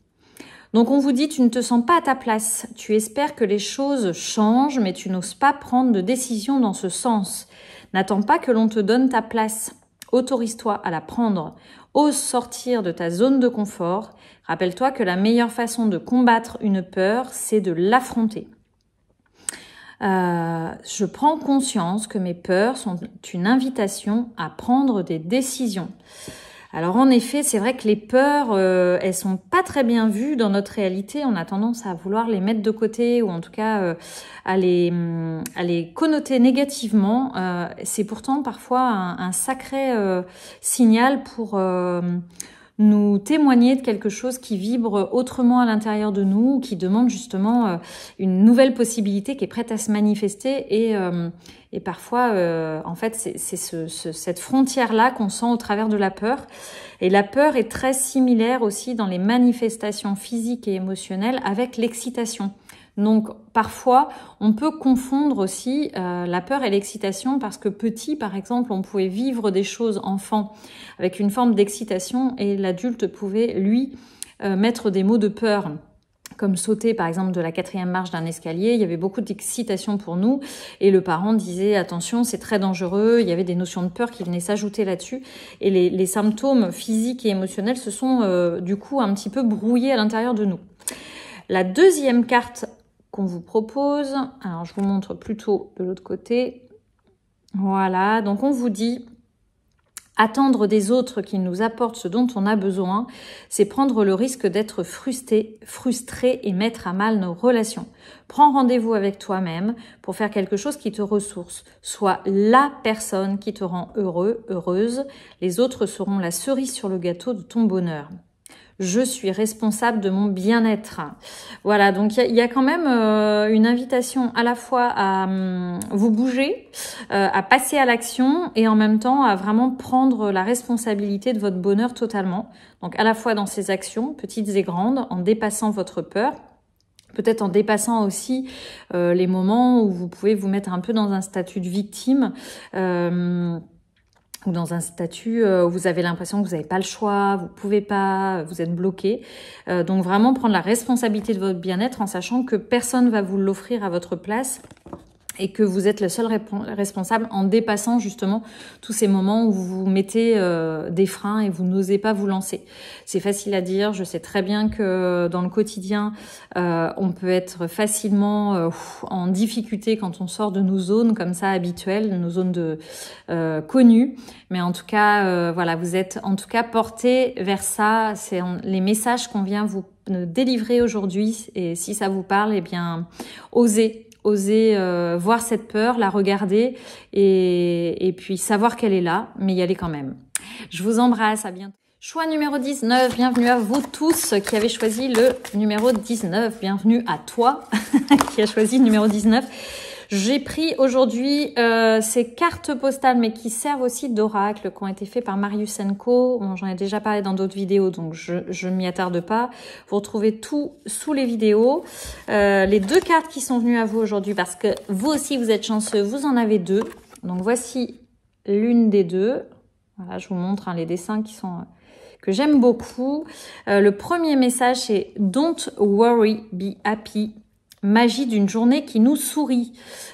S1: Donc on vous dit, tu ne te sens pas à ta place. Tu espères que les choses changent, mais tu n'oses pas prendre de décision dans ce sens. N'attends pas que l'on te donne ta place. Autorise-toi à la prendre. Ose sortir de ta zone de confort. Rappelle-toi que la meilleure façon de combattre une peur, c'est de l'affronter. Je prends conscience que mes peurs sont une invitation à prendre des décisions. Alors en effet, c'est vrai que les peurs, elles sont pas très bien vues dans notre réalité. On a tendance à vouloir les mettre de côté ou en tout cas à les connoter négativement. C'est pourtant parfois un sacré signal pour nous témoigner de quelque chose qui vibre autrement à l'intérieur de nous, qui demande justement une nouvelle possibilité qui est prête à se manifester et parfois, en fait, c'est cette frontière-là qu'on sent au travers de la peur. Et la peur est très similaire aussi dans les manifestations physiques et émotionnelles avec l'excitation. Donc, parfois, on peut confondre aussi la peur et l'excitation parce que petit, par exemple, on pouvait vivre des choses enfant avec une forme d'excitation et l'adulte pouvait, lui, mettre des mots de peur. Comme sauter par exemple de la 4e marche d'un escalier, il y avait beaucoup d'excitation pour nous et le parent disait attention c'est très dangereux, il y avait des notions de peur qui venaient s'ajouter là-dessus et les symptômes physiques et émotionnels se sont du coup un petit peu brouillés à l'intérieur de nous. La deuxième carte qu'on vous propose, alors je vous montre plutôt de l'autre côté, voilà, donc on vous dit attendre des autres qu'ils nous apportent ce dont on a besoin, c'est prendre le risque d'être frustré et mettre à mal nos relations. Prends rendez-vous avec toi-même pour faire quelque chose qui te ressource. Sois la personne qui te rend heureux, heureuse. Les autres seront la cerise sur le gâteau de ton bonheur. Je suis responsable de mon bien-être. Voilà, donc il y a quand même une invitation à la fois à vous bouger, à passer à l'action et en même temps à vraiment prendre la responsabilité de votre bonheur totalement. Donc à la fois dans ces actions, petites et grandes, en dépassant votre peur, peut-être en dépassant aussi les moments où vous pouvez vous mettre un peu dans un statut de victime, ou dans un statut où vous avez l'impression que vous n'avez pas le choix, vous pouvez pas, vous êtes bloqué. Donc vraiment prendre la responsabilité de votre bien-être en sachant que personne va vous l'offrir à votre place et que vous êtes le seul responsable en dépassant justement tous ces moments où vous vous mettez des freins et vous n'osez pas vous lancer. C'est facile à dire, je sais très bien que dans le quotidien, on peut être facilement en difficulté quand on sort de nos zones comme ça habituelles, nos zones de connues, mais en tout cas, voilà, vous êtes en tout cas porté vers ça, c'est les messages qu'on vient vous délivrer aujourd'hui et si ça vous parle, eh bien, osez voir cette peur, la regarder et puis savoir qu'elle est là, mais y aller quand même. Je vous embrasse, à bientôt. Choix numéro 19, bienvenue à vous tous qui avez choisi le numéro 19. Bienvenue à toi qui a choisi le numéro 19. J'ai pris aujourd'hui ces cartes postales, mais qui servent aussi d'oracle, qui ont été faits par Marius & Co. Bon, j'en ai déjà parlé dans d'autres vidéos, donc je ne m'y attarde pas. Vous retrouvez tout sous les vidéos. Les deux cartes qui sont venues à vous aujourd'hui, parce que vous aussi vous êtes chanceux, vous en avez deux. Donc voici l'une des deux. Voilà, je vous montre les dessins qui sont que j'aime beaucoup. Le premier message, c'est « Don't worry, be happy ». Magie d'une journée qui nous sourit.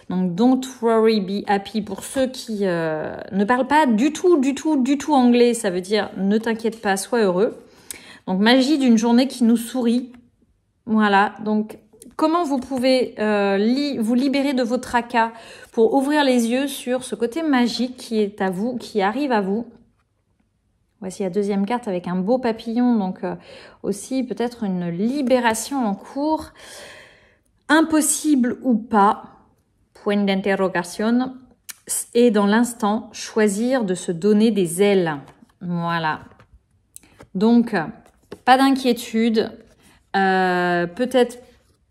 S1: Donc, don't worry, be happy. Pour ceux qui ne parlent pas du tout anglais, ça veut dire ne t'inquiète pas, sois heureux. Donc, magie d'une journée qui nous sourit. Voilà. Donc, comment vous pouvez vous libérer de vos tracas pour ouvrir les yeux sur ce côté magique qui est à vous, qui arrive à vous. Voici la deuxième carte avec un beau papillon. Donc, aussi peut-être une libération en cours. Impossible ou pas, point d'interrogation, et dans l'instant, choisir de se donner des ailes. Voilà. Donc, pas d'inquiétude, peut-être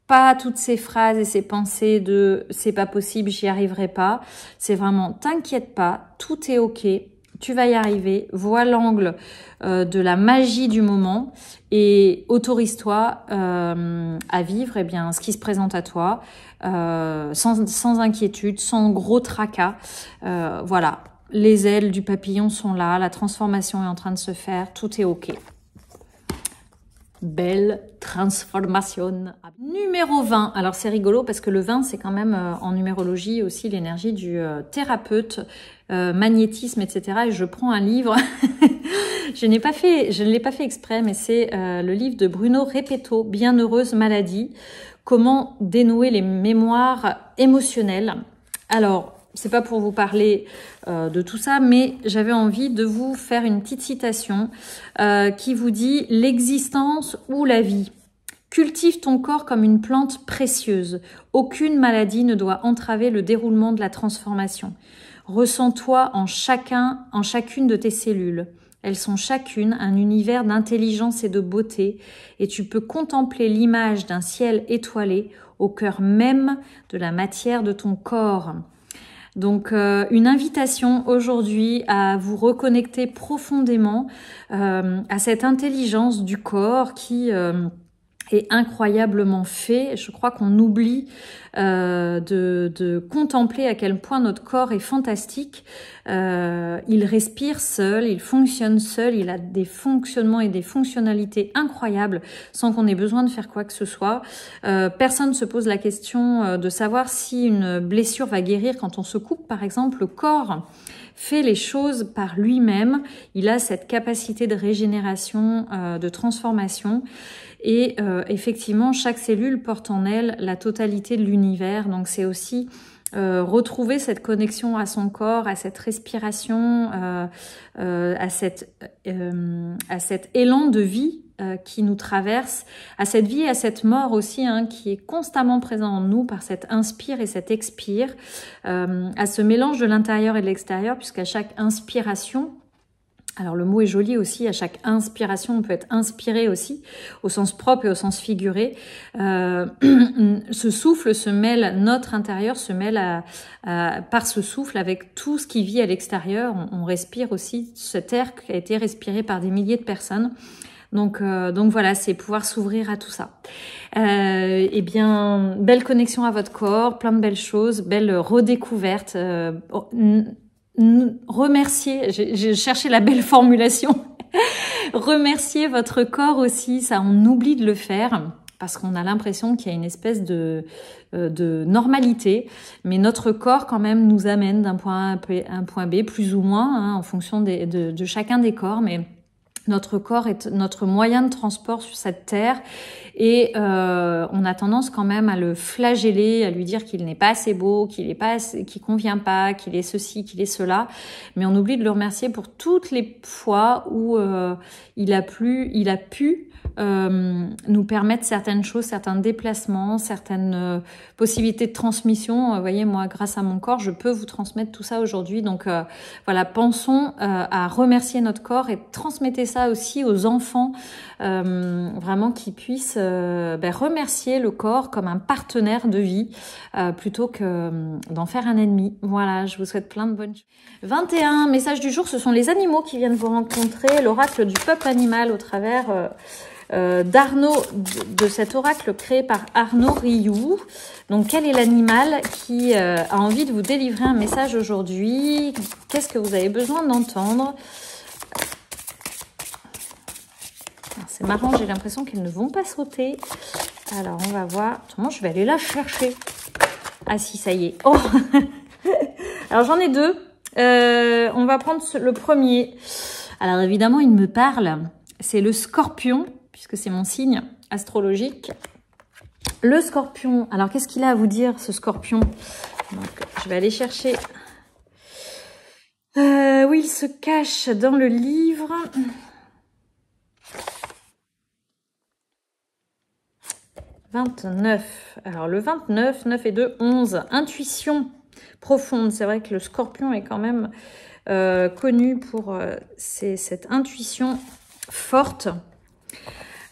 S1: pas toutes ces phrases et ces pensées de « c'est pas possible, j'y arriverai pas ». C'est vraiment « t'inquiète pas, tout est ok ». Tu vas y arriver, vois l'angle de la magie du moment et autorise-toi à vivre ce qui se présente à toi sans inquiétude, sans gros tracas. Voilà, les ailes du papillon sont là, la transformation est en train de se faire, tout est ok. Belle transformation. Numéro 20. Alors c'est rigolo parce que le 20 c'est quand même en numérologie aussi l'énergie du thérapeute, magnétisme, etc. Et je prends un livre, je ne l'ai pas fait exprès, mais c'est le livre de Bruno Repetto, Bienheureuse maladie, comment dénouer les mémoires émotionnelles. Alors, c'est pas pour vous parler de tout ça, mais j'avais envie de vous faire une petite citation qui vous dit « L'existence ou la vie. Cultive ton corps comme une plante précieuse. Aucune maladie ne doit entraver le déroulement de la transformation. Ressens-toi en chacune de tes cellules. Elles sont chacune un univers d'intelligence et de beauté, et tu peux contempler l'image d'un ciel étoilé au cœur même de la matière de ton corps. » Donc, une invitation aujourd'hui à vous reconnecter profondément à cette intelligence du corps qui est incroyablement fait. Je crois qu'on oublie de contempler à quel point notre corps est fantastique. Il respire seul, il fonctionne seul, il a des fonctionnements et des fonctionnalités incroyables sans qu'on ait besoin de faire quoi que ce soit. Personne ne se pose la question de savoir si une blessure va guérir quand on se coupe, par exemple. Le corps fait les choses par lui-même. Il a cette capacité de régénération, de transformation. Et effectivement, chaque cellule porte en elle la totalité de l'univers. Donc c'est aussi retrouver cette connexion à son corps, à cette respiration, à cet élan de vie qui nous traverse, à cette vie et à cette mort aussi, hein, qui est constamment présent en nous par cet inspire et cet expire, à ce mélange de l'intérieur et de l'extérieur, puisqu'à chaque inspiration, alors le mot est joli aussi, à chaque inspiration, on peut être inspiré aussi, au sens propre et au sens figuré. Ce souffle se mêle, notre intérieur se mêle par ce souffle avec tout ce qui vit à l'extérieur. On respire aussi cet air qui a été respiré par des milliers de personnes. Donc voilà, c'est pouvoir s'ouvrir à tout ça. Eh bien, belle connexion à votre corps, plein de belles choses, belle redécouverte. Remercier, j'ai cherché la belle formulation, remercier votre corps aussi, ça on oublie de le faire parce qu'on a l'impression qu'il y a une espèce de normalité, mais notre corps quand même nous amène d'un point A à un point B, plus ou moins, hein, en fonction de chacun des corps, mais notre corps est notre moyen de transport sur cette terre et on a tendance quand même à le flageller, à lui dire qu'il n'est pas assez beau, qu'il convient pas, qu'il est ceci, qu'il est cela. Mais on oublie de le remercier pour toutes les fois où il a pu nous permettre certaines choses, certains déplacements, certaines possibilités de transmission. Vous voyez, moi, grâce à mon corps, je peux vous transmettre tout ça aujourd'hui. Donc voilà, pensons à remercier notre corps et transmettez ça aussi aux enfants, vraiment qui puissent remercier le corps comme un partenaire de vie plutôt que d'en faire un ennemi. Voilà, je vous souhaite plein de bonnes choses. 21, message du jour, ce sont les animaux qui viennent vous rencontrer, l'oracle du peuple animal au travers d'Arnaud, de cet oracle créé par Arnaud Rioux. Donc quel est l'animal qui a envie de vous délivrer un message aujourd'hui? Qu'est-ce que vous avez besoin d'entendre? C'est marrant, j'ai l'impression qu'elles ne vont pas sauter. Alors on va voir. Autrement, je vais aller la chercher. Ah si, ça y est. Oh. Alors j'en ai deux. On va prendre le premier. Alors évidemment, il me parle. C'est le Scorpion, puisque c'est mon signe astrologique. Le Scorpion, alors qu'est-ce qu'il a à vous dire, ce Scorpion? Donc, je vais aller chercher où il se cache dans le livre. « 29. Alors, le 29, 9 et 2, 11. Intuition profonde. C'est vrai que le Scorpion est quand même connu pour cette intuition forte.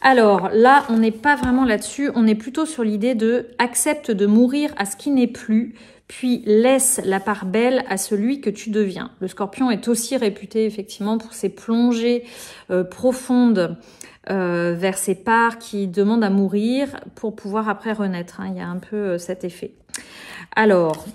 S1: Alors là, on n'est pas vraiment là-dessus, on est plutôt sur l'idée de accepte de mourir à ce qui n'est plus, puis laisse la part belle à celui que tu deviens. Le Scorpion est aussi réputé effectivement pour ses plongées profondes vers ses parts qui demandent à mourir pour pouvoir après renaître. Hein. Il y a un peu cet effet. Alors,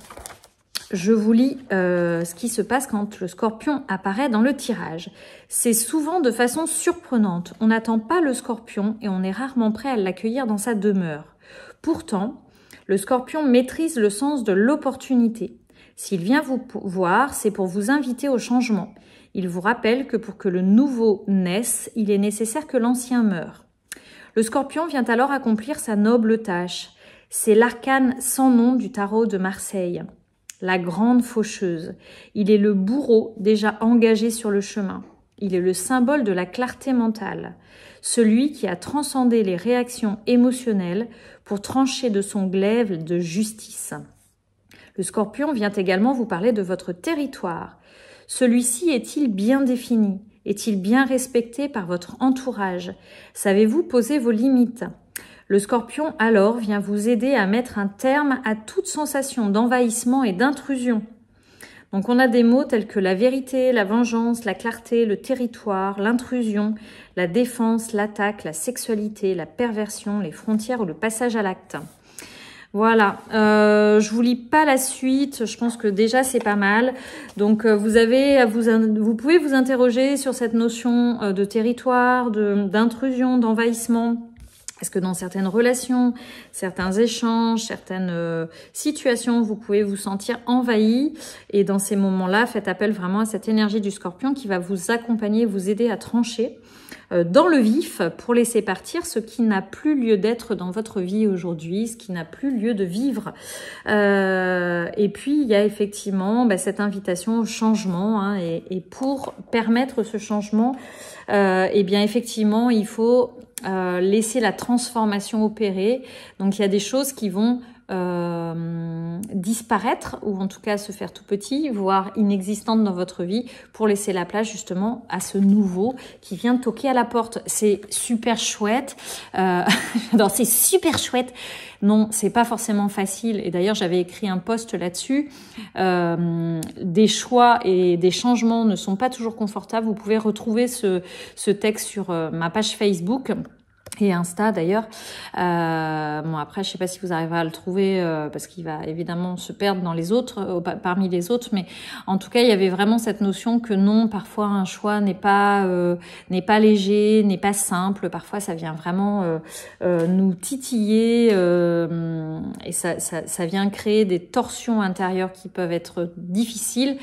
S1: je vous lis ce qui se passe quand le scorpion apparaît dans le tirage. C'est souvent de façon surprenante. On n'attend pas le scorpion et on est rarement prêt à l'accueillir dans sa demeure. Pourtant, le scorpion maîtrise le sens de l'opportunité. S'il vient vous voir, c'est pour vous inviter au changement. Il vous rappelle que pour que le nouveau naisse, il est nécessaire que l'ancien meure. Le scorpion vient alors accomplir sa noble tâche. C'est l'arcane sans nom du tarot de Marseille. La grande faucheuse. Il est le bourreau déjà engagé sur le chemin. Il est le symbole de la clarté mentale. Celui qui a transcendé les réactions émotionnelles pour trancher de son glaive de justice. Le scorpion vient également vous parler de votre territoire. Celui-ci est-il bien défini? Est-il bien respecté par votre entourage? Savez-vous poser vos limites? Le scorpion, alors, vient vous aider à mettre un terme à toute sensation d'envahissement et d'intrusion. Donc, on a des mots tels que la vérité, la vengeance, la clarté, le territoire, l'intrusion, la défense, l'attaque, la sexualité, la perversion, les frontières ou le passage à l'acte. Voilà, je vous lis pas la suite, je pense que déjà c'est pas mal. Donc vous pouvez vous interroger sur cette notion de territoire, d'intrusion, d'envahissement. Est-ce que dans certaines relations, certains échanges, certaines situations, vous pouvez vous sentir envahi? Et dans ces moments-là, faites appel vraiment à cette énergie du scorpion qui va vous accompagner, vous aider à trancher dans le vif pour laisser partir ce qui n'a plus lieu d'être dans votre vie aujourd'hui, ce qui n'a plus lieu de vivre. Et puis, il y a effectivement cette invitation au changement. Hein, et pour permettre ce changement, eh bien, effectivement, il faut laisser la transformation opérer. Donc, il y a des choses qui vont disparaître ou en tout cas se faire tout petit, voire inexistantes dans votre vie pour laisser la place justement à ce nouveau qui vient toquer à la porte. C'est super chouette. Non, c'est super chouette. Non, c'est pas forcément facile. Et d'ailleurs, j'avais écrit un post là-dessus. Des choix et des changements ne sont pas toujours confortables. Vous pouvez retrouver ce texte sur ma page Facebook. Et Insta d'ailleurs. Bon après je sais pas si vous arriverez à le trouver parce qu'il va évidemment se perdre dans les autres, parmi les autres, mais en tout cas il y avait vraiment cette notion que non, parfois un choix n'est pas léger, n'est pas simple, parfois ça vient vraiment nous titiller et ça vient créer des torsions intérieures qui peuvent être difficiles.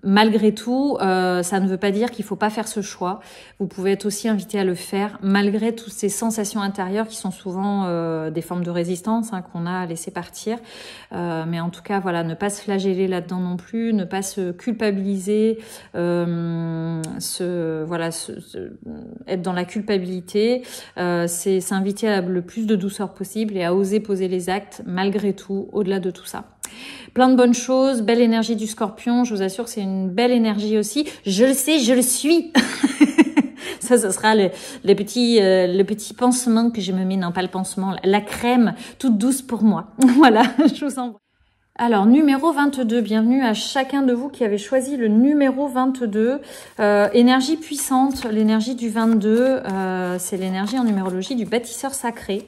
S1: Malgré tout, ça ne veut pas dire qu'il faut pas faire ce choix. Vous pouvez être aussi invité à le faire malgré toutes ces sensations intérieures qui sont souvent des formes de résistance qu'on a à laisser partir. Mais en tout cas, voilà, ne pas se flageller là-dedans non plus, ne pas se culpabiliser, être dans la culpabilité. C'est s'inviter à le plus de douceur possible et à oser poser les actes malgré tout, au-delà de tout ça. Plein de bonnes choses, belle énergie du scorpion, je vous assure que c'est une belle énergie aussi. Je le sais, je le suis. Ça, ce sera le petit pansement que je me mets, non pas le pansement, la crème toute douce pour moi. Voilà, je vous envoie. Alors, numéro 22, bienvenue à chacun de vous qui avez choisi le numéro 22. Énergie puissante, l'énergie du 22, c'est l'énergie en numérologie du bâtisseur sacré.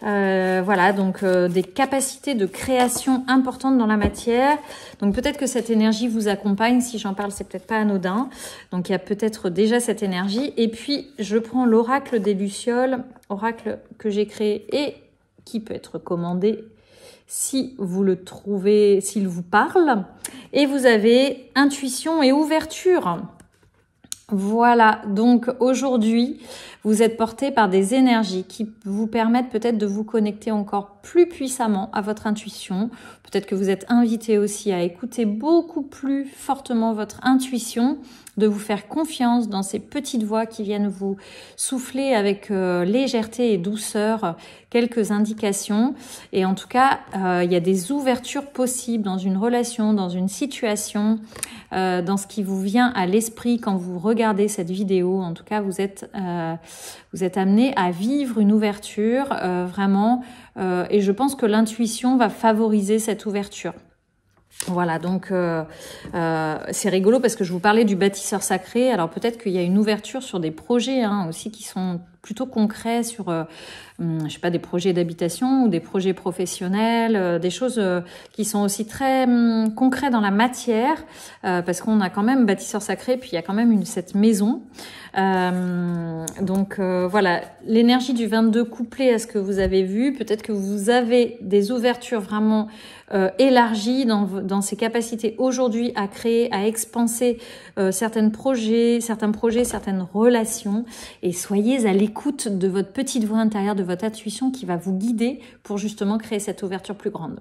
S1: Voilà, donc des capacités de création importantes dans la matière. Donc peut-être que cette énergie vous accompagne. Si j'en parle, c'est peut-être pas anodin. Donc il y a peut-être déjà cette énergie. Et puis je prends l'oracle des Lucioles, oracle que j'ai créé et qui peut être commandé si vous le trouvez, s'il vous parle. Et vous avez intuition et ouverture. Voilà, donc aujourd'hui, vous êtes porté par des énergies qui vous permettent peut-être de vous connecter encore plus puissamment à votre intuition. Peut-être que vous êtes invité aussi à écouter beaucoup plus fortement votre intuition, de vous faire confiance dans ces petites voix qui viennent vous souffler avec légèreté et douceur quelques indications. Et en tout cas, il y a des ouvertures possibles dans une relation, dans une situation, dans ce qui vous vient à l'esprit quand vous regardez cette vidéo. En tout cas, vous êtes amené à vivre une ouverture vraiment. Et je pense que l'intuition va favoriser cette ouverture. Voilà, donc c'est rigolo parce que je vous parlais du bâtisseur sacré. Alors peut-être qu'il y a une ouverture sur des projets aussi qui sont plutôt concret sur, je sais pas, des projets d'habitation ou des projets professionnels, des choses qui sont aussi très concrets dans la matière, parce qu'on a quand même bâtisseur sacré, puis il y a quand même cette maison. Donc voilà, l'énergie du 22 couplée à ce que vous avez vu, peut-être que vous avez des ouvertures vraiment élargies dans ces capacités aujourd'hui à créer, à expanser certains projets, certaines relations, et soyez à l'écoute de votre petite voix intérieure, de votre intuition qui va vous guider pour justement créer cette ouverture plus grande.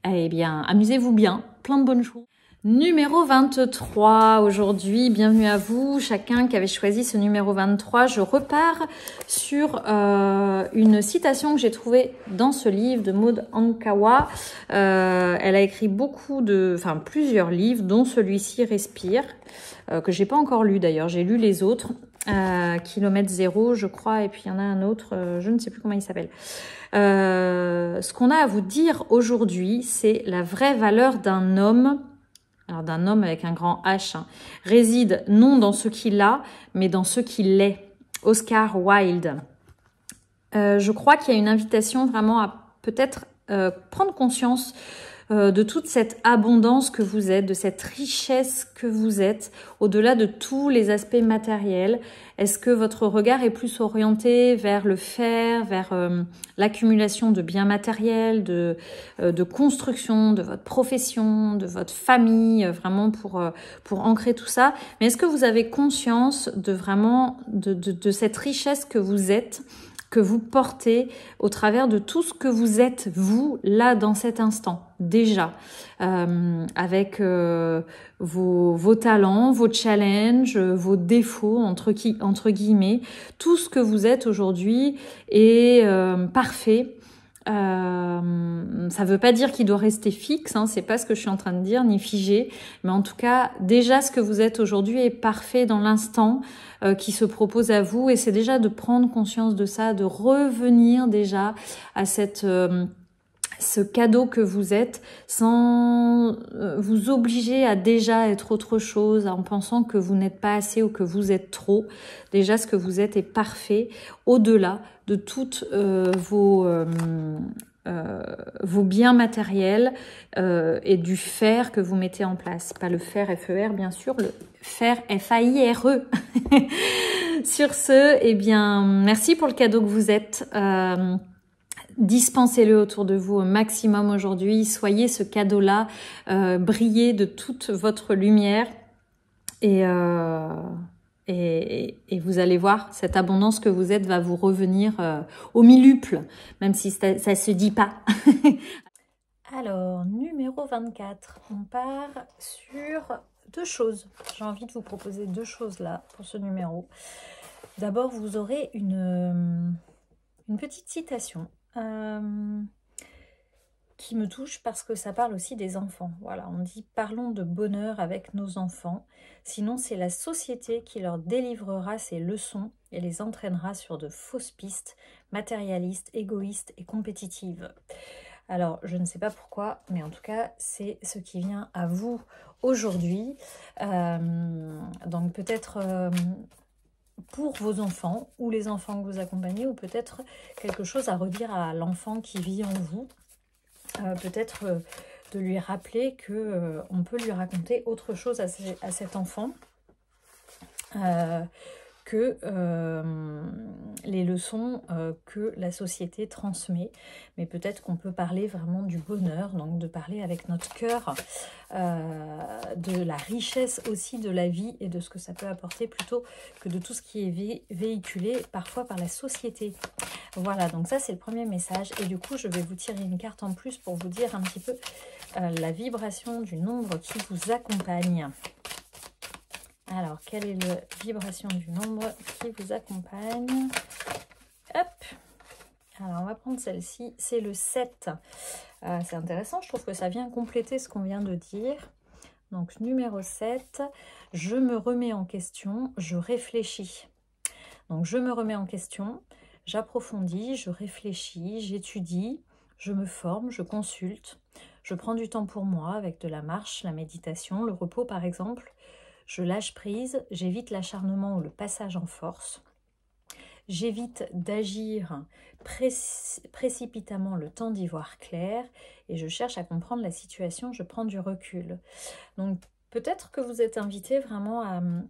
S1: Eh bien, amusez-vous bien, plein de bonnes choses. Numéro 23 aujourd'hui, bienvenue à vous, chacun qui avait choisi ce numéro 23. Je repars sur une citation que j'ai trouvée dans ce livre de Maud Ankawa. Elle a écrit plusieurs livres, dont celui-ci, Respire, que j'ai pas encore lu d'ailleurs, j'ai lu les autres. Kilomètre zéro, je crois, et puis il y en a un autre, je ne sais plus comment il s'appelle. Ce qu'on a à vous dire aujourd'hui, c'est la vraie valeur d'un homme. Alors d'un homme avec un grand H, réside non dans ce qu'il a, mais dans ce qu'il est. Oscar Wilde. Je crois qu'il y a une invitation vraiment à peut-être prendre conscience de toute cette abondance que vous êtes, de cette richesse que vous êtes, au-delà de tous les aspects matériels. Est-ce que votre regard est plus orienté vers le faire, vers l'accumulation de biens matériels, de construction, de votre profession, de votre famille, vraiment pour ancrer tout ça? Mais est-ce que vous avez conscience de vraiment de cette richesse que vous êtes, que vous portez au travers de tout ce que vous êtes, vous, là, dans cet instant, déjà, avec vos talents, vos challenges, vos défauts, entre guillemets, tout ce que vous êtes aujourd'hui est parfait. Ça veut pas dire qu'il doit rester fixe, c'est pas ce que je suis en train de dire, ni figé, mais en tout cas, déjà ce que vous êtes aujourd'hui est parfait dans l'instant qui se propose à vous, et c'est déjà de prendre conscience de ça, de revenir déjà à ce cadeau que vous êtes, sans vous obliger à déjà être autre chose, en pensant que vous n'êtes pas assez ou que vous êtes trop. Déjà, ce que vous êtes est parfait, au-delà de toutes vos biens matériels et du faire que vous mettez en place. Pas le faire F-E-R, bien sûr, le faire F-A-I-R-E. Sur ce, eh bien, merci pour le cadeau que vous êtes. Dispensez-le autour de vous au maximum aujourd'hui. Soyez ce cadeau-là, brillez de toute votre lumière et vous allez voir, cette abondance que vous êtes va vous revenir au minuple, même si ça se dit pas. Alors, numéro 24, on part sur deux choses. J'ai envie de vous proposer deux choses là pour ce numéro. D'abord, vous aurez une petite citation qui me touche parce que ça parle aussi des enfants. Voilà, on dit « Parlons de bonheur avec nos enfants, sinon c'est la société qui leur délivrera ses leçons et les entraînera sur de fausses pistes, matérialistes, égoïstes et compétitives. » Alors, je ne sais pas pourquoi, mais en tout cas, c'est ce qui vient à vous aujourd'hui. Donc peut-être pour vos enfants ou les enfants que vous accompagnez, ou peut-être quelque chose à redire à l'enfant qui vit en vous. Peut-être de lui rappeler que on peut lui raconter autre chose à cet enfant que les leçons que la société transmet. Mais peut-être qu'on peut parler vraiment du bonheur, donc de parler avec notre cœur, de la richesse aussi de la vie et de ce que ça peut apporter, plutôt que de tout ce qui est véhiculé parfois par la société. Voilà, donc ça c'est le premier message. Et du coup, je vais vous tirer une carte en plus pour vous dire un petit peu la vibration du nombre qui vous accompagne. Alors, quelle est la vibration du nombre qui vous accompagne? Hop! Alors, on va prendre celle-ci, c'est le 7. C'est intéressant, je trouve que ça vient compléter ce qu'on vient de dire. Donc, numéro 7, je me remets en question, je réfléchis. Donc, je me remets en question, j'approfondis, je réfléchis, j'étudie, je me forme, je consulte. Je prends du temps pour moi avec de la marche, la méditation, le repos par exemple. Je lâche prise, j'évite l'acharnement ou le passage en force. j'évite d'agir précipitamment le temps d'y voir clair et je cherche à comprendre la situation, je prends du recul. Donc peut-être que vous êtes invité vraiment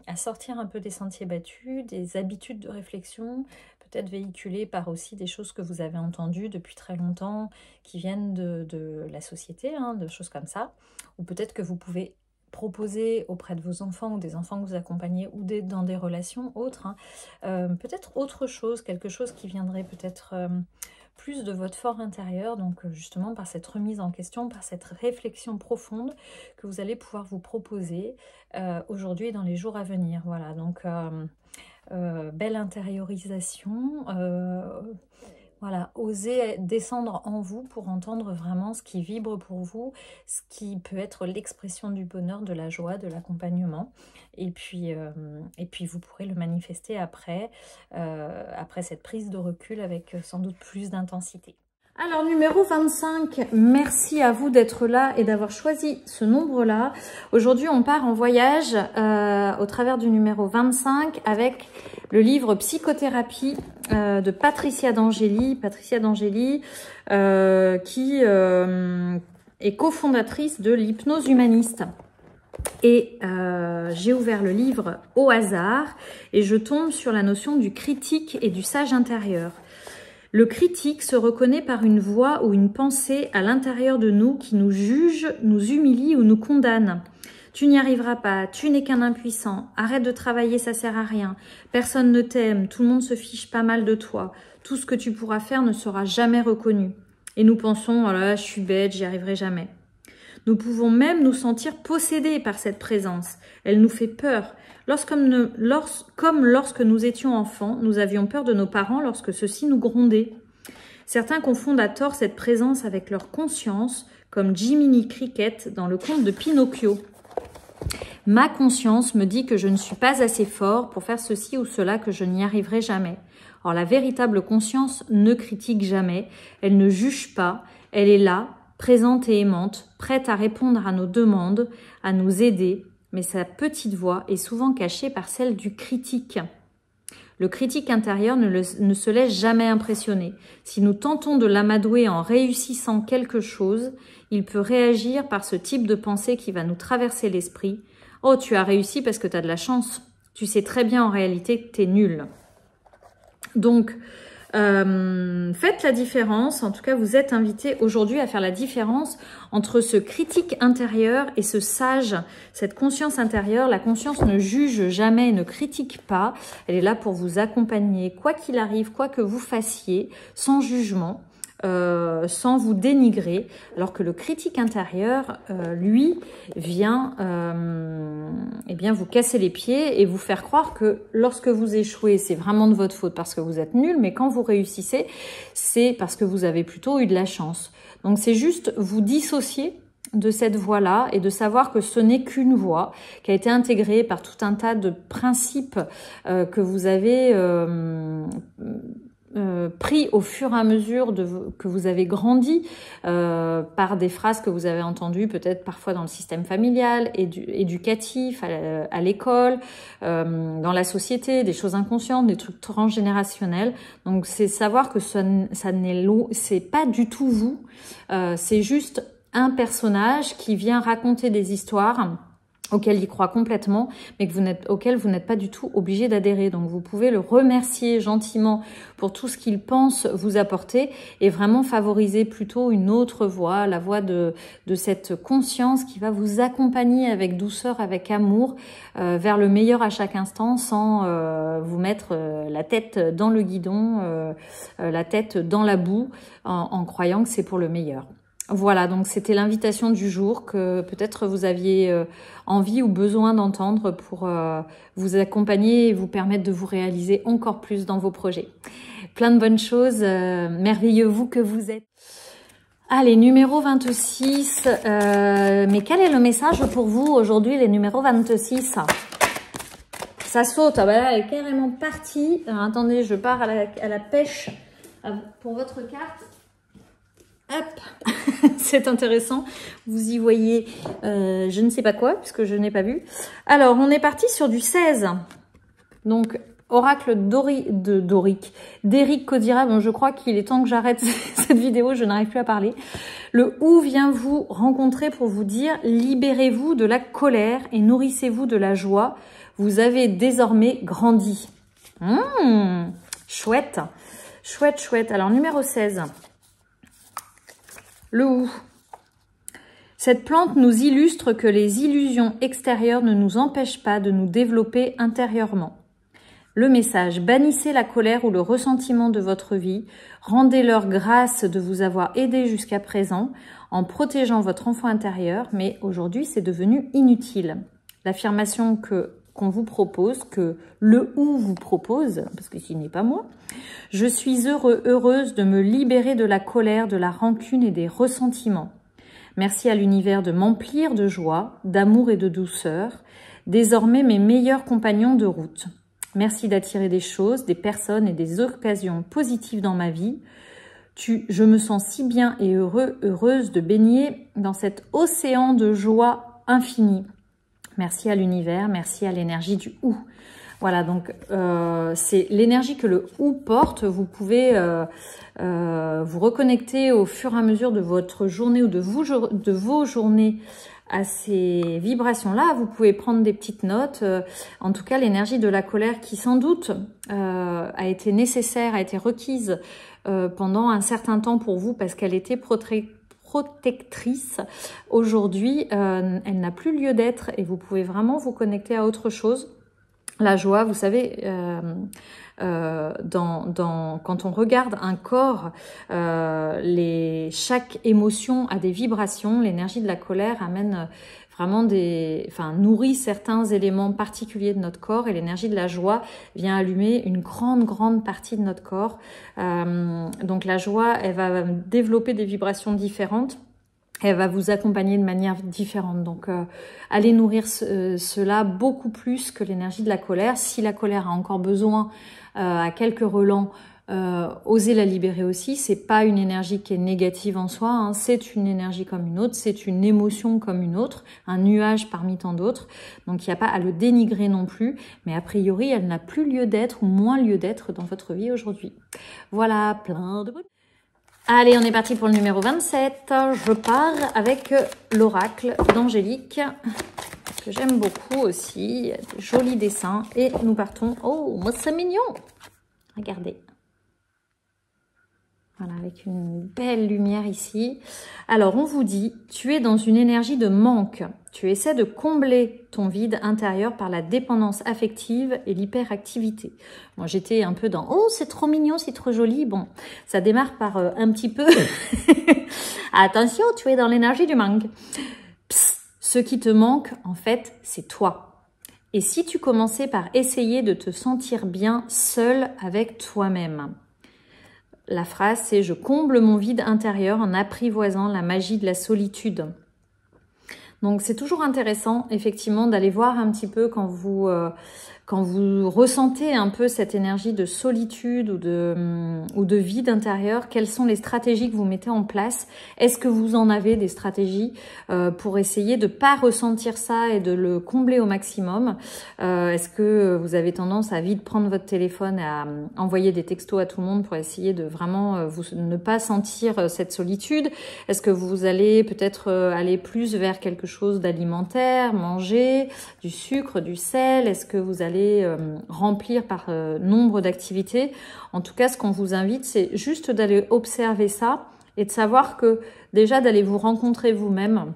S1: à sortir un peu des sentiers battus, des habitudes de réflexion, peut-être véhiculées par aussi des choses que vous avez entendues depuis très longtemps, qui viennent de la société, hein, de choses comme ça. Ou peut-être que vous pouvez proposer auprès de vos enfants ou des enfants que vous accompagnez ou dans des relations autres, hein, peut-être autre chose, quelque chose qui viendrait peut-être plus de votre fort intérieur, donc justement par cette remise en question, par cette réflexion profonde que vous allez pouvoir vous proposer aujourd'hui et dans les jours à venir. Voilà, donc belle intériorisation, voilà, osez descendre en vous pour entendre vraiment ce qui vibre pour vous, ce qui peut être l'expression du bonheur, de la joie, de l'accompagnement. Et puis vous pourrez le manifester après cette prise de recul avec sans doute plus d'intensité. Alors, numéro 25, merci à vous d'être là et d'avoir choisi ce nombre-là. Aujourd'hui, on part en voyage au travers du numéro 25 avec le livre Psychothérapie de Patricia D'Angeli. Patricia D'Angeli qui est cofondatrice de l'hypnose humaniste. Et j'ai ouvert le livre au hasard et je tombe sur la notion du critique et du sage intérieur. Le critique se reconnaît par une voix ou une pensée à l'intérieur de nous qui nous juge, nous humilie ou nous condamne. Tu n'y arriveras pas, tu n'es qu'un impuissant, arrête de travailler, ça sert à rien, personne ne t'aime, tout le monde se fiche pas mal de toi, tout ce que tu pourras faire ne sera jamais reconnu. Et nous pensons, oh là là, je suis bête, j'y arriverai jamais. Nous pouvons même nous sentir possédés par cette présence. Elle nous fait peur. Comme lorsque nous étions enfants, nous avions peur de nos parents lorsque ceux-ci nous grondaient. Certains confondent à tort cette présence avec leur conscience, comme Jiminy Cricket dans le conte de Pinocchio. Ma conscience me dit que je ne suis pas assez fort pour faire ceci ou cela, que je n'y arriverai jamais. Or, la véritable conscience ne critique jamais, elle ne juge pas, elle est là, présente et aimante, prête à répondre à nos demandes, à nous aider, mais sa petite voix est souvent cachée par celle du critique. Le critique intérieur ne se laisse jamais impressionner. Si nous tentons de l'amadouer en réussissant quelque chose, il peut réagir par ce type de pensée qui va nous traverser l'esprit. « Oh, tu as réussi parce que tu as de la chance. Tu sais très bien en réalité que tu es nul. » Donc, faites la différence, en tout cas vous êtes invité aujourd'hui à faire la différence entre ce critique intérieur et ce sage, cette conscience intérieure. La conscience ne juge jamais, ne critique pas, elle est là pour vous accompagner, quoi qu'il arrive, quoi que vous fassiez, sans jugement. Sans vous dénigrer, alors que le critique intérieur, lui, vient eh bien vous casser les pieds et vous faire croire que lorsque vous échouez, c'est vraiment de votre faute parce que vous êtes nul, mais quand vous réussissez, c'est parce que vous avez plutôt eu de la chance. Donc c'est juste vous dissocier de cette voie-là et de savoir que ce n'est qu'une voie qui a été intégrée par tout un tas de principes que vous avez pris au fur et à mesure que vous avez grandi par des phrases que vous avez entendues peut-être parfois dans le système familial, éducatif, à l'école, dans la société, des choses inconscientes, des trucs transgénérationnels. Donc c'est savoir que c'est pas du tout vous, c'est juste un personnage qui vient raconter des histoires auquel il croit complètement, mais auquel vous n'êtes pas du tout obligé d'adhérer. Donc vous pouvez le remercier gentiment pour tout ce qu'il pense vous apporter et vraiment favoriser plutôt une autre voie, la voie de cette conscience qui va vous accompagner avec douceur, avec amour, vers le meilleur à chaque instant, sans vous mettre la tête dans le guidon, la tête dans la boue, en croyant que c'est pour le meilleur. Voilà, donc c'était l'invitation du jour que peut-être vous aviez envie ou besoin d'entendre pour vous accompagner et vous permettre de vous réaliser encore plus dans vos projets. Plein de bonnes choses, merveilleux vous que vous êtes. Allez, numéro 26, mais quel est le message pour vous aujourd'hui, les numéros 26 ? Ça saute, ah ben là, elle est carrément partie. Alors, attendez, je pars à la pêche pour votre carte. Hop, c'est intéressant, vous y voyez je ne sais pas quoi, puisque je n'ai pas vu. Alors, on est parti sur du 16. Donc, oracle d'Éric Kodira. Bon, je crois qu'il est temps que j'arrête cette vidéo, je n'arrive plus à parler. Le OU vient vous rencontrer pour vous dire, libérez-vous de la colère et nourrissez-vous de la joie. Vous avez désormais grandi. Chouette, chouette, chouette. Alors, numéro 16. Le OU. Cette plante nous illustre que les illusions extérieures ne nous empêchent pas de nous développer intérieurement. Le message, bannissez la colère ou le ressentiment de votre vie, rendez-leur grâce de vous avoir aidé jusqu'à présent en protégeant votre enfant intérieur, mais aujourd'hui c'est devenu inutile. L'affirmation qu'on vous propose, que le OU vous propose, parce que ce n'est pas moi, je suis heureuse de me libérer de la colère, de la rancune et des ressentiments. Merci à l'univers de m'emplir de joie, d'amour et de douceur, désormais mes meilleurs compagnons de route. Merci d'attirer des choses, des personnes et des occasions positives dans ma vie. Je me sens si bien et heureuse de baigner dans cet océan de joie infinie. Merci à l'univers, merci à l'énergie du OU. Voilà, donc c'est l'énergie que le OU porte. Vous pouvez vous reconnecter au fur et à mesure de votre journée ou de vos journées à ces vibrations-là. Vous pouvez prendre des petites notes. En tout cas, l'énergie de la colère qui sans doute a été nécessaire, a été requise pendant un certain temps pour vous parce qu'elle était protectrice. Aujourd'hui, elle n'a plus lieu d'être et vous pouvez vraiment vous connecter à autre chose. La joie, vous savez, quand on regarde un corps, chaque émotion a des vibrations. L'énergie de la colère amène vraiment nourrit certains éléments particuliers de notre corps et l'énergie de la joie vient allumer une grande partie de notre corps. Donc la joie, elle va développer des vibrations différentes. Elle va vous accompagner de manière différente. Donc, allez nourrir cela beaucoup plus que l'énergie de la colère. Si la colère a encore besoin à quelques relents, osez la libérer aussi. C'est pas une énergie qui est négative en soi. Hein. C'est une énergie comme une autre. C'est une émotion comme une autre. Un nuage parmi tant d'autres. Donc, il n'y a pas à le dénigrer non plus. Mais a priori, elle n'a plus lieu d'être ou moins lieu d'être dans votre vie aujourd'hui. Voilà, plein de bonnes. Allez, on est parti pour le numéro 27. Je pars avec l'oracle d'Angélique, que j'aime beaucoup aussi. Il y a des jolis dessins. Et nous partons... Oh, moi c'est mignon. Regardez. Voilà, avec une belle lumière ici. Alors, on vous dit, tu es dans une énergie de manque. Tu essaies de combler ton vide intérieur par la dépendance affective et l'hyperactivité. Moi, j'étais un peu dans « Oh, c'est trop mignon, c'est trop joli ». Bon, ça démarre par un petit peu « Attention, tu es dans l'énergie du manque ». Ce qui te manque, en fait, c'est toi. Et si tu commençais par essayer de te sentir bien seul avec toi-même ? La phrase, c'est « Je comble mon vide intérieur en apprivoisant la magie de la solitude ». Donc, c'est toujours intéressant, effectivement, d'aller voir un petit peu quand vous ressentez un peu cette énergie de solitude ou de vide intérieur, quelles sont les stratégies que vous mettez en place. Est-ce que vous en avez des stratégies pour essayer de ne pas ressentir ça et de le combler au maximum? Est-ce que vous avez tendance à vite prendre votre téléphone et à envoyer des textos à tout le monde pour essayer de vraiment ne pas sentir cette solitude? Est-ce que vous allez peut-être aller plus vers quelque chose d'alimentaire, manger du sucre, du sel? Est-ce que vous allez remplir par nombre d'activités? En tout cas, ce qu'on vous invite, c'est juste d'aller observer ça et de savoir que déjà d'aller vous rencontrer vous-même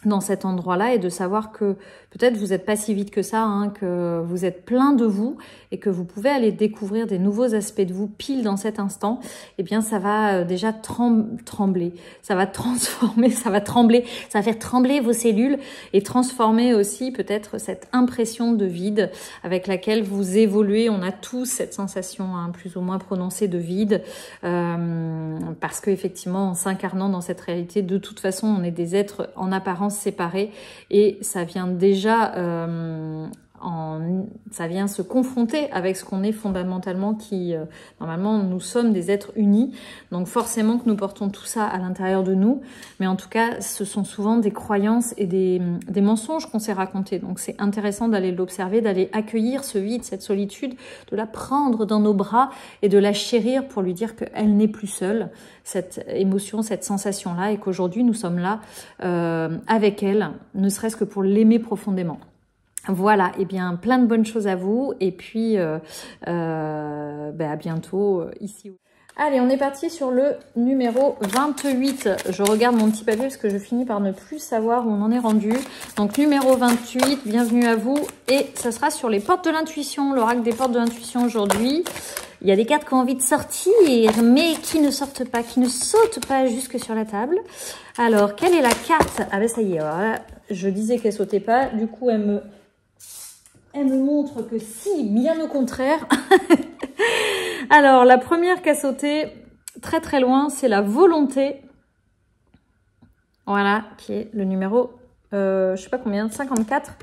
S1: dans cet endroit-là et de savoir que peut-être vous n'êtes pas si vite que ça, hein, que vous êtes plein de vous et que vous pouvez aller découvrir des nouveaux aspects de vous pile dans cet instant. Eh bien, ça va déjà trembler, ça va transformer, ça va trembler, ça va faire trembler vos cellules et transformer aussi peut-être cette impression de vide avec laquelle vous évoluez. On a tous cette sensation plus ou moins prononcée de vide parce que effectivement, en s'incarnant dans cette réalité, de toute façon, on est des êtres en apparence séparés et ça vient déjà ça vient se confronter avec ce qu'on est fondamentalement, qui normalement nous sommes des êtres unis, donc forcément que nous portons tout ça à l'intérieur de nous, mais en tout cas ce sont souvent des croyances et des mensonges qu'on s'est racontés, donc c'est intéressant d'aller l'observer, d'aller accueillir ce vide, cette solitude, de la prendre dans nos bras et de la chérir pour lui dire qu'elle n'est plus seule, cette émotion, cette sensation-là, et qu'aujourd'hui nous sommes là avec elle, ne serait-ce que pour l'aimer profondément. Voilà, et bien plein de bonnes choses à vous, et puis à bientôt ici. Allez, on est parti sur le numéro 28. Je regarde mon petit papier parce que je finis par ne plus savoir où on en est rendu. Donc numéro 28, bienvenue à vous, et ça sera sur les portes de l'intuition, l'oracle des portes de l'intuition aujourd'hui. Il y a des cartes qui ont envie de sortir, mais qui ne sortent pas, qui ne sautent pas jusque sur la table. Alors, quelle est la carte? Ah ben ça y est, alors là, je disais qu'elle sautait pas, du coup elle me montre que si, bien au contraire. Alors, la première qui a sauté très très loin, c'est la volonté. Voilà, qui est le numéro, je sais pas combien, 54.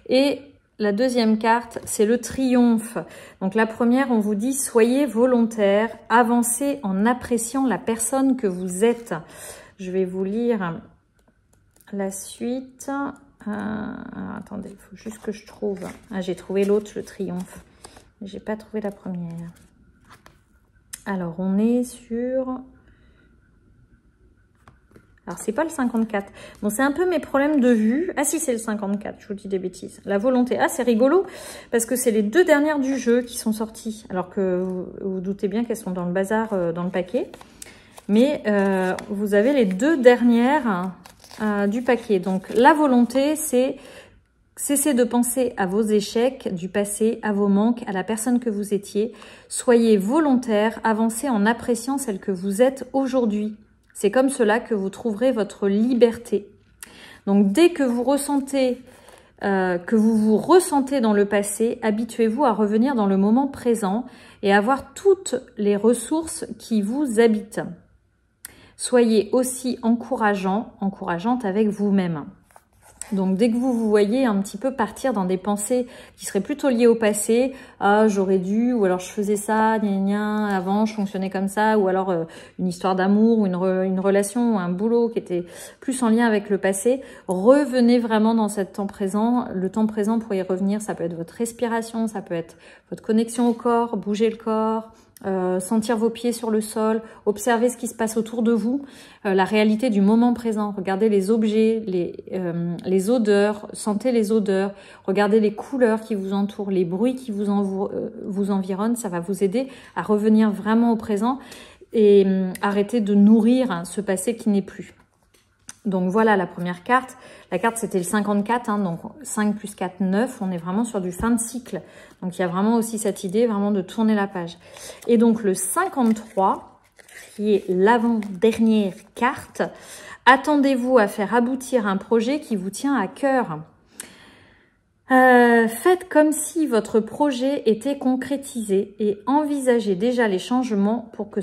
S1: Et la deuxième carte, c'est le triomphe. Donc la première, on vous dit, soyez volontaire, avancez en appréciant la personne que vous êtes. Je vais vous lire la suite. Attendez, il faut juste que je trouve. Ah, j'ai trouvé l'autre, le triomphe. J'ai pas trouvé la première. Alors, on est sur... Alors, c'est pas le 54. Bon, c'est un peu mes problèmes de vue. Ah si, c'est le 54, je vous dis des bêtises. La volonté. Ah, c'est rigolo, parce que c'est les deux dernières du jeu qui sont sorties. Alors que vous doutez bien qu'elles sont dans le bazar, dans le paquet. Mais vous avez les deux dernières... du paquet. Donc la volonté, c'est cesser de penser à vos échecs du passé, à vos manques, à la personne que vous étiez. Soyez volontaire, avancez en appréciant celle que vous êtes aujourd'hui. C'est comme cela que vous trouverez votre liberté. Donc dès que vous ressentez vous ressentez dans le passé, habituez-vous à revenir dans le moment présent et à voir toutes les ressources qui vous habitent. Soyez aussi encourageante avec vous-même. Donc, dès que vous vous voyez un petit peu partir dans des pensées qui seraient plutôt liées au passé, « Ah, j'aurais dû » ou alors « je faisais ça, gna gna, avant je fonctionnais comme ça » ou alors une histoire d'amour ou une relation ou un boulot qui était plus en lien avec le passé, revenez vraiment dans ce temps présent. Le temps présent, pour y revenir, ça peut être votre respiration, ça peut être votre connexion au corps, bouger le corps, sentir vos pieds sur le sol, observer ce qui se passe autour de vous, la réalité du moment présent, regardez les objets, les odeurs, sentez les odeurs, regardez les couleurs qui vous entourent, les bruits qui vous environnent, ça va vous aider à revenir vraiment au présent et arrêter de nourrir ce passé qui n'est plus. Donc voilà la première carte. La carte c'était le 54, donc 5 plus 4, 9. On est vraiment sur du fin de cycle. Donc il y a vraiment aussi cette idée vraiment de tourner la page. Et donc le 53, qui est l'avant-dernière carte. Attendez-vous à faire aboutir un projet qui vous tient à cœur. Faites comme si votre projet était concrétisé et envisagez déjà les changements pour que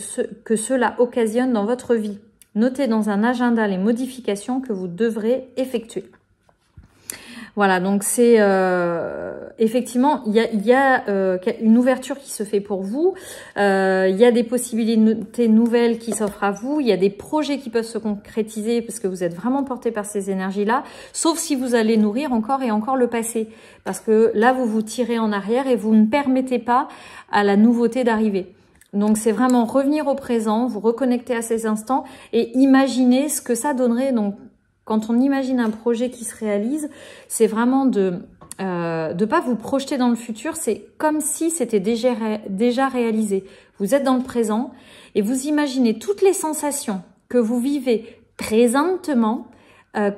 S1: cela occasionne dans votre vie. Notez dans un agenda les modifications que vous devrez effectuer. Voilà, donc c'est effectivement, il y a une ouverture qui se fait pour vous, il y a des possibilités nouvelles qui s'offrent à vous, il y a des projets qui peuvent se concrétiser parce que vous êtes vraiment porté par ces énergies-là, sauf si vous allez nourrir encore et encore le passé, parce que là, vous vous tirez en arrière et vous ne permettez pas à la nouveauté d'arriver. Donc, c'est vraiment revenir au présent, vous reconnecter à ces instants et imaginer ce que ça donnerait. Donc, quand on imagine un projet qui se réalise, c'est vraiment de pas vous projeter dans le futur. C'est comme si c'était déjà réalisé. Vous êtes dans le présent et vous imaginez toutes les sensations que vous vivez présentement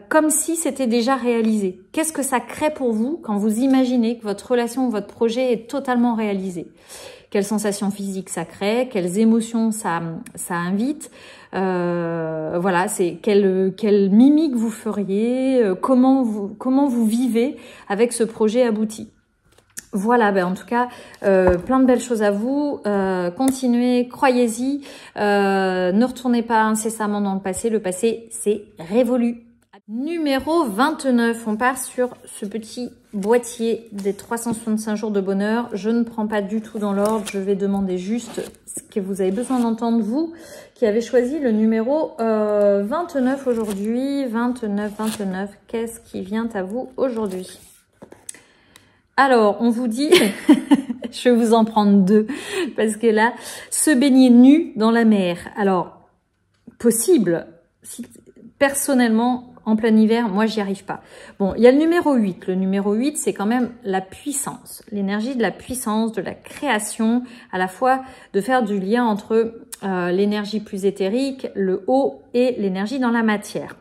S1: comme si c'était déjà réalisé. Qu'est-ce que ça crée pour vous quand vous imaginez que votre relation ou votre projet est totalement réalisé ? Quelles sensations physiques ça crée, quelles émotions ça invite, voilà, c'est quelle mimique vous feriez, comment vous vivez avec ce projet abouti. Voilà, en tout cas, plein de belles choses à vous. Continuez, croyez-y, ne retournez pas incessamment dans le passé c'est révolu. Numéro 29, on part sur ce petit boîtier des 365 jours de bonheur. Je ne prends pas du tout dans l'ordre, je vais demander juste ce que vous avez besoin d'entendre, vous qui avez choisi le numéro 29 aujourd'hui. 29, qu'est-ce qui vient à vous aujourd'hui? Alors, on vous dit, je vais vous en prendre deux, parce que là, se baigner nu dans la mer. Alors, possible, si, personnellement, en plein hiver, moi, j'y arrive pas. Bon, il y a le numéro 8. Le numéro 8, c'est quand même la puissance. L'énergie de la puissance, de la création, à la fois de faire du lien entre l'énergie plus éthérique, le haut et l'énergie dans la matière.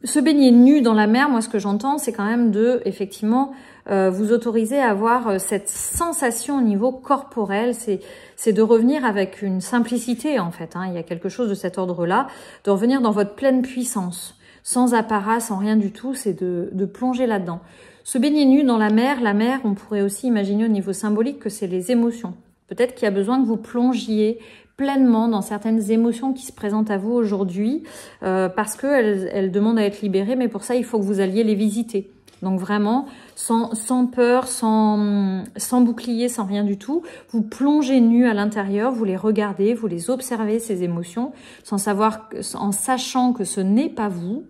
S1: Se baigner nu dans la mer, moi, ce que j'entends, c'est quand même de, effectivement, vous autoriser à avoir cette sensation au niveau corporel. C'est de revenir avec une simplicité, en fait. Hein. Il y a quelque chose de cet ordre-là, de revenir dans votre pleine puissance, sans apparat, sans rien du tout. C'est de plonger là-dedans. Se baigner nu dans la mer, on pourrait aussi imaginer au niveau symbolique que c'est les émotions. Peut-être qu'il y a besoin que vous plongiez pleinement dans certaines émotions qui se présentent à vous aujourd'hui, parce qu'elles demandent à être libérées, mais pour ça, il faut que vous alliez les visiter. Donc vraiment, sans peur, sans bouclier, sans rien du tout, vous plongez nu à l'intérieur, vous les regardez, vous les observez, ces émotions, en sachant que ce n'est pas vous,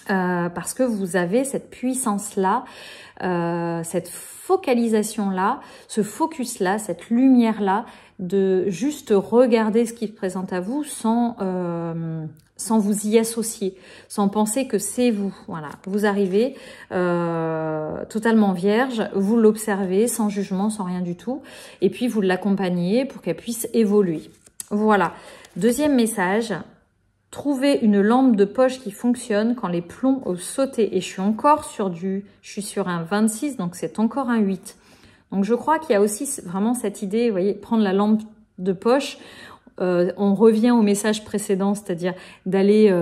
S1: parce que vous avez cette puissance-là, cette focalisation-là, ce focus-là, cette lumière-là, de juste regarder ce qui se présente à vous sans vous y associer, sans penser que c'est vous. Voilà, vous arrivez totalement vierge, vous l'observez sans jugement, sans rien du tout, et puis vous l'accompagnez pour qu'elle puisse évoluer. Voilà. Deuxième message, trouvez une lampe de poche qui fonctionne quand les plombs ont sauté. Et je suis sur un 26, donc c'est encore un 8. Donc je crois qu'il y a aussi vraiment cette idée, vous voyez, prendre la lampe de poche. On revient au message précédent, c'est-à-dire d'aller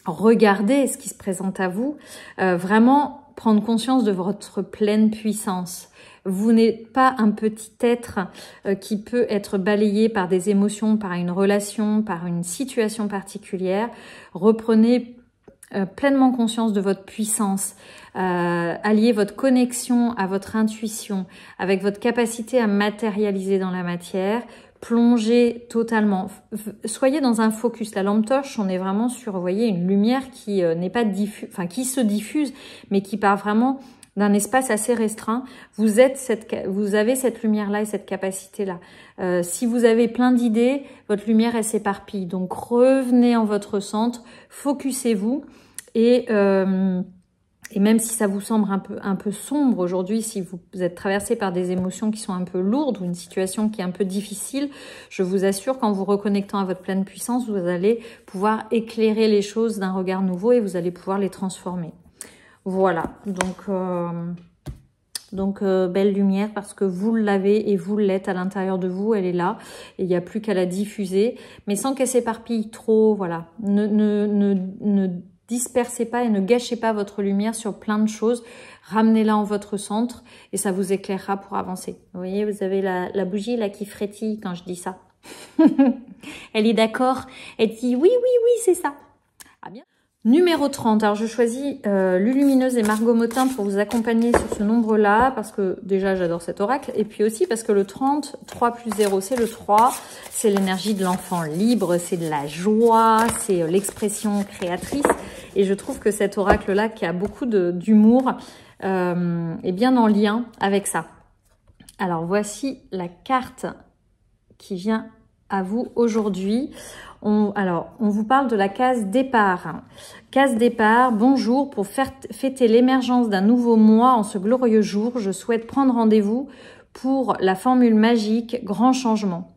S1: regarder ce qui se présente à vous, vraiment prendre conscience de votre pleine puissance. Vous n'êtes pas un petit être qui peut être balayé par des émotions, par une relation, par une situation particulière. Reprenez pleinement conscience de votre puissance. Alliez votre connexion à votre intuition, avec votre capacité à matérialiser dans la matière. Plongez totalement. Soyez dans un focus. La lampe torche, on est vraiment sur, vous voyez, une lumière qui n'est pas diffuse, enfin qui se diffuse, mais qui part vraiment d'un espace assez restreint. Vous avez cette lumière-là et cette capacité-là. Si vous avez plein d'idées, votre lumière, elle s'éparpille. Donc, revenez en votre centre, focusez-vous et même si ça vous semble un peu sombre aujourd'hui, si vous êtes traversé par des émotions qui sont un peu lourdes ou une situation qui est un peu difficile, je vous assure qu'en vous reconnectant à votre pleine puissance, vous allez pouvoir éclairer les choses d'un regard nouveau et vous allez pouvoir les transformer. Voilà, donc belle lumière parce que vous l'avez et vous l'êtes à l'intérieur de vous, elle est là et il n'y a plus qu'à la diffuser, mais sans qu'elle s'éparpille trop, voilà. Ne dispersez pas et ne gâchez pas votre lumière sur plein de choses, ramenez-la en votre centre et ça vous éclairera pour avancer. Vous voyez, vous avez la bougie là qui frétille quand je dis ça. Elle est d'accord, elle dit oui, c'est ça. Ah bien. Numéro 30, alors je choisis Lulumineuse et Margot Motin pour vous accompagner sur ce nombre-là, parce que déjà j'adore cet oracle, et puis aussi parce que le 30, 3 plus 0, c'est le 3, c'est l'énergie de l'enfant libre, c'est de la joie, c'est l'expression créatrice, et je trouve que cet oracle-là, qui a beaucoup d'humour, est bien en lien avec ça. Alors voici la carte qui vient à vous aujourd'hui. On vous parle de la case départ. Case départ, bonjour, pour fêter l'émergence d'un nouveau mois en ce glorieux jour, je souhaite prendre rendez-vous pour la formule magique grand changement.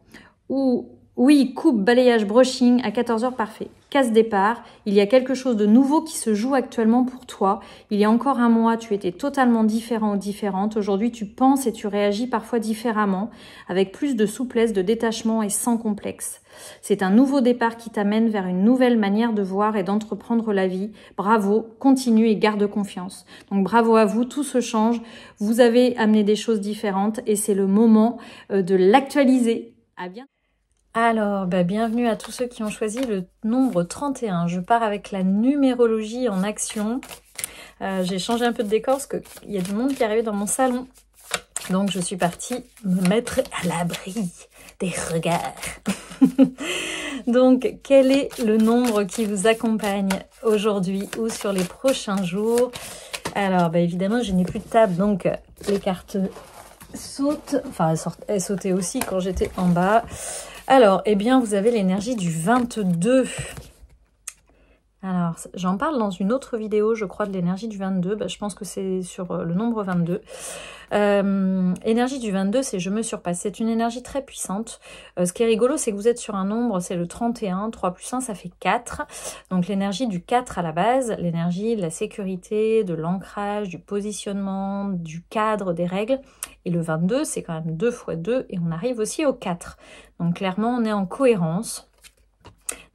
S1: Oui, coupe, balayage, brushing à 14 h, parfait. Case départ, il y a quelque chose de nouveau qui se joue actuellement pour toi. Il y a encore un mois, tu étais totalement différent ou différente. Aujourd'hui, tu penses et tu réagis parfois différemment, avec plus de souplesse, de détachement et sans complexe. C'est un nouveau départ qui t'amène vers une nouvelle manière de voir et d'entreprendre la vie. Bravo, continue et garde confiance. Donc bravo à vous, tout se change. Vous avez amené des choses différentes et c'est le moment de l'actualiser. À bientôt. Alors, bienvenue à tous ceux qui ont choisi le nombre 31. Je pars avec la numérologie en action. J'ai changé un peu de décor parce qu'il y a du monde qui est arrivé dans mon salon. Donc, je suis partie me mettre à l'abri des regards. Donc, quel est le nombre qui vous accompagne aujourd'hui ou sur les prochains jours? Alors, évidemment, je n'ai plus de table, donc les cartes sautent. Enfin, elles sautaient aussi quand j'étais en bas. Alors, eh bien, vous avez l'énergie du 22. Alors, j'en parle dans une autre vidéo, je crois, de l'énergie du 22. Je pense que c'est sur le nombre 22. Énergie du 22, c'est je me surpasse. C'est une énergie très puissante. Ce qui est rigolo, c'est que vous êtes sur un nombre, c'est le 31. 3 plus 1, ça fait 4. Donc, l'énergie du 4 à la base, l'énergie de la sécurité, de l'ancrage, du positionnement, du cadre, des règles. Et le 22, c'est quand même 2 x 2 et on arrive aussi au 4. Donc, clairement, on est en cohérence.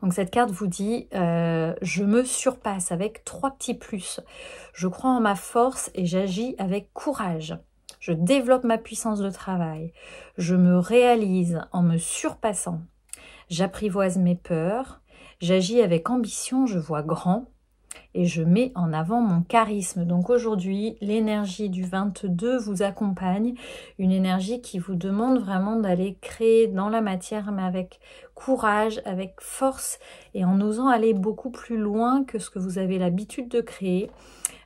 S1: Donc cette carte vous dit, je me surpasse avec 3 petits plus. Je crois en ma force et j'agis avec courage. Je développe ma puissance de travail. Je me réalise en me surpassant. J'apprivoise mes peurs. J'agis avec ambition, je vois grand. Et je mets en avant mon charisme. Donc aujourd'hui, l'énergie du 22 vous accompagne. Une énergie qui vous demande vraiment d'aller créer dans la matière, mais avec courage, avec force et en osant aller beaucoup plus loin que ce que vous avez l'habitude de créer,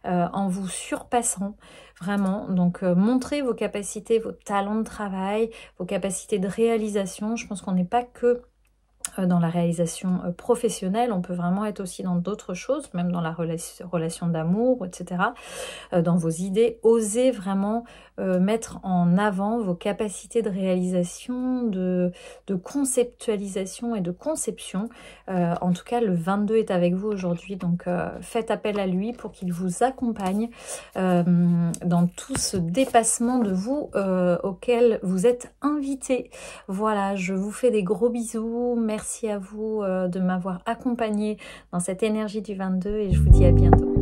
S1: en vous surpassant vraiment. Donc montrez vos capacités, vos talents de travail, vos capacités de réalisation. Je pense qu'on n'est pas que dans la réalisation professionnelle, on peut vraiment être aussi dans d'autres choses, même dans la relation d'amour, etc. Dans vos idées, osez vraiment mettre en avant vos capacités de réalisation, de conceptualisation et de conception. En tout cas, le 22 est avec vous aujourd'hui, donc faites appel à lui pour qu'il vous accompagne dans tout ce dépassement de vous auquel vous êtes invité. Voilà, je vous fais des gros bisous. Merci à vous de m'avoir accompagné dans cette énergie du 22 et je vous dis à bientôt.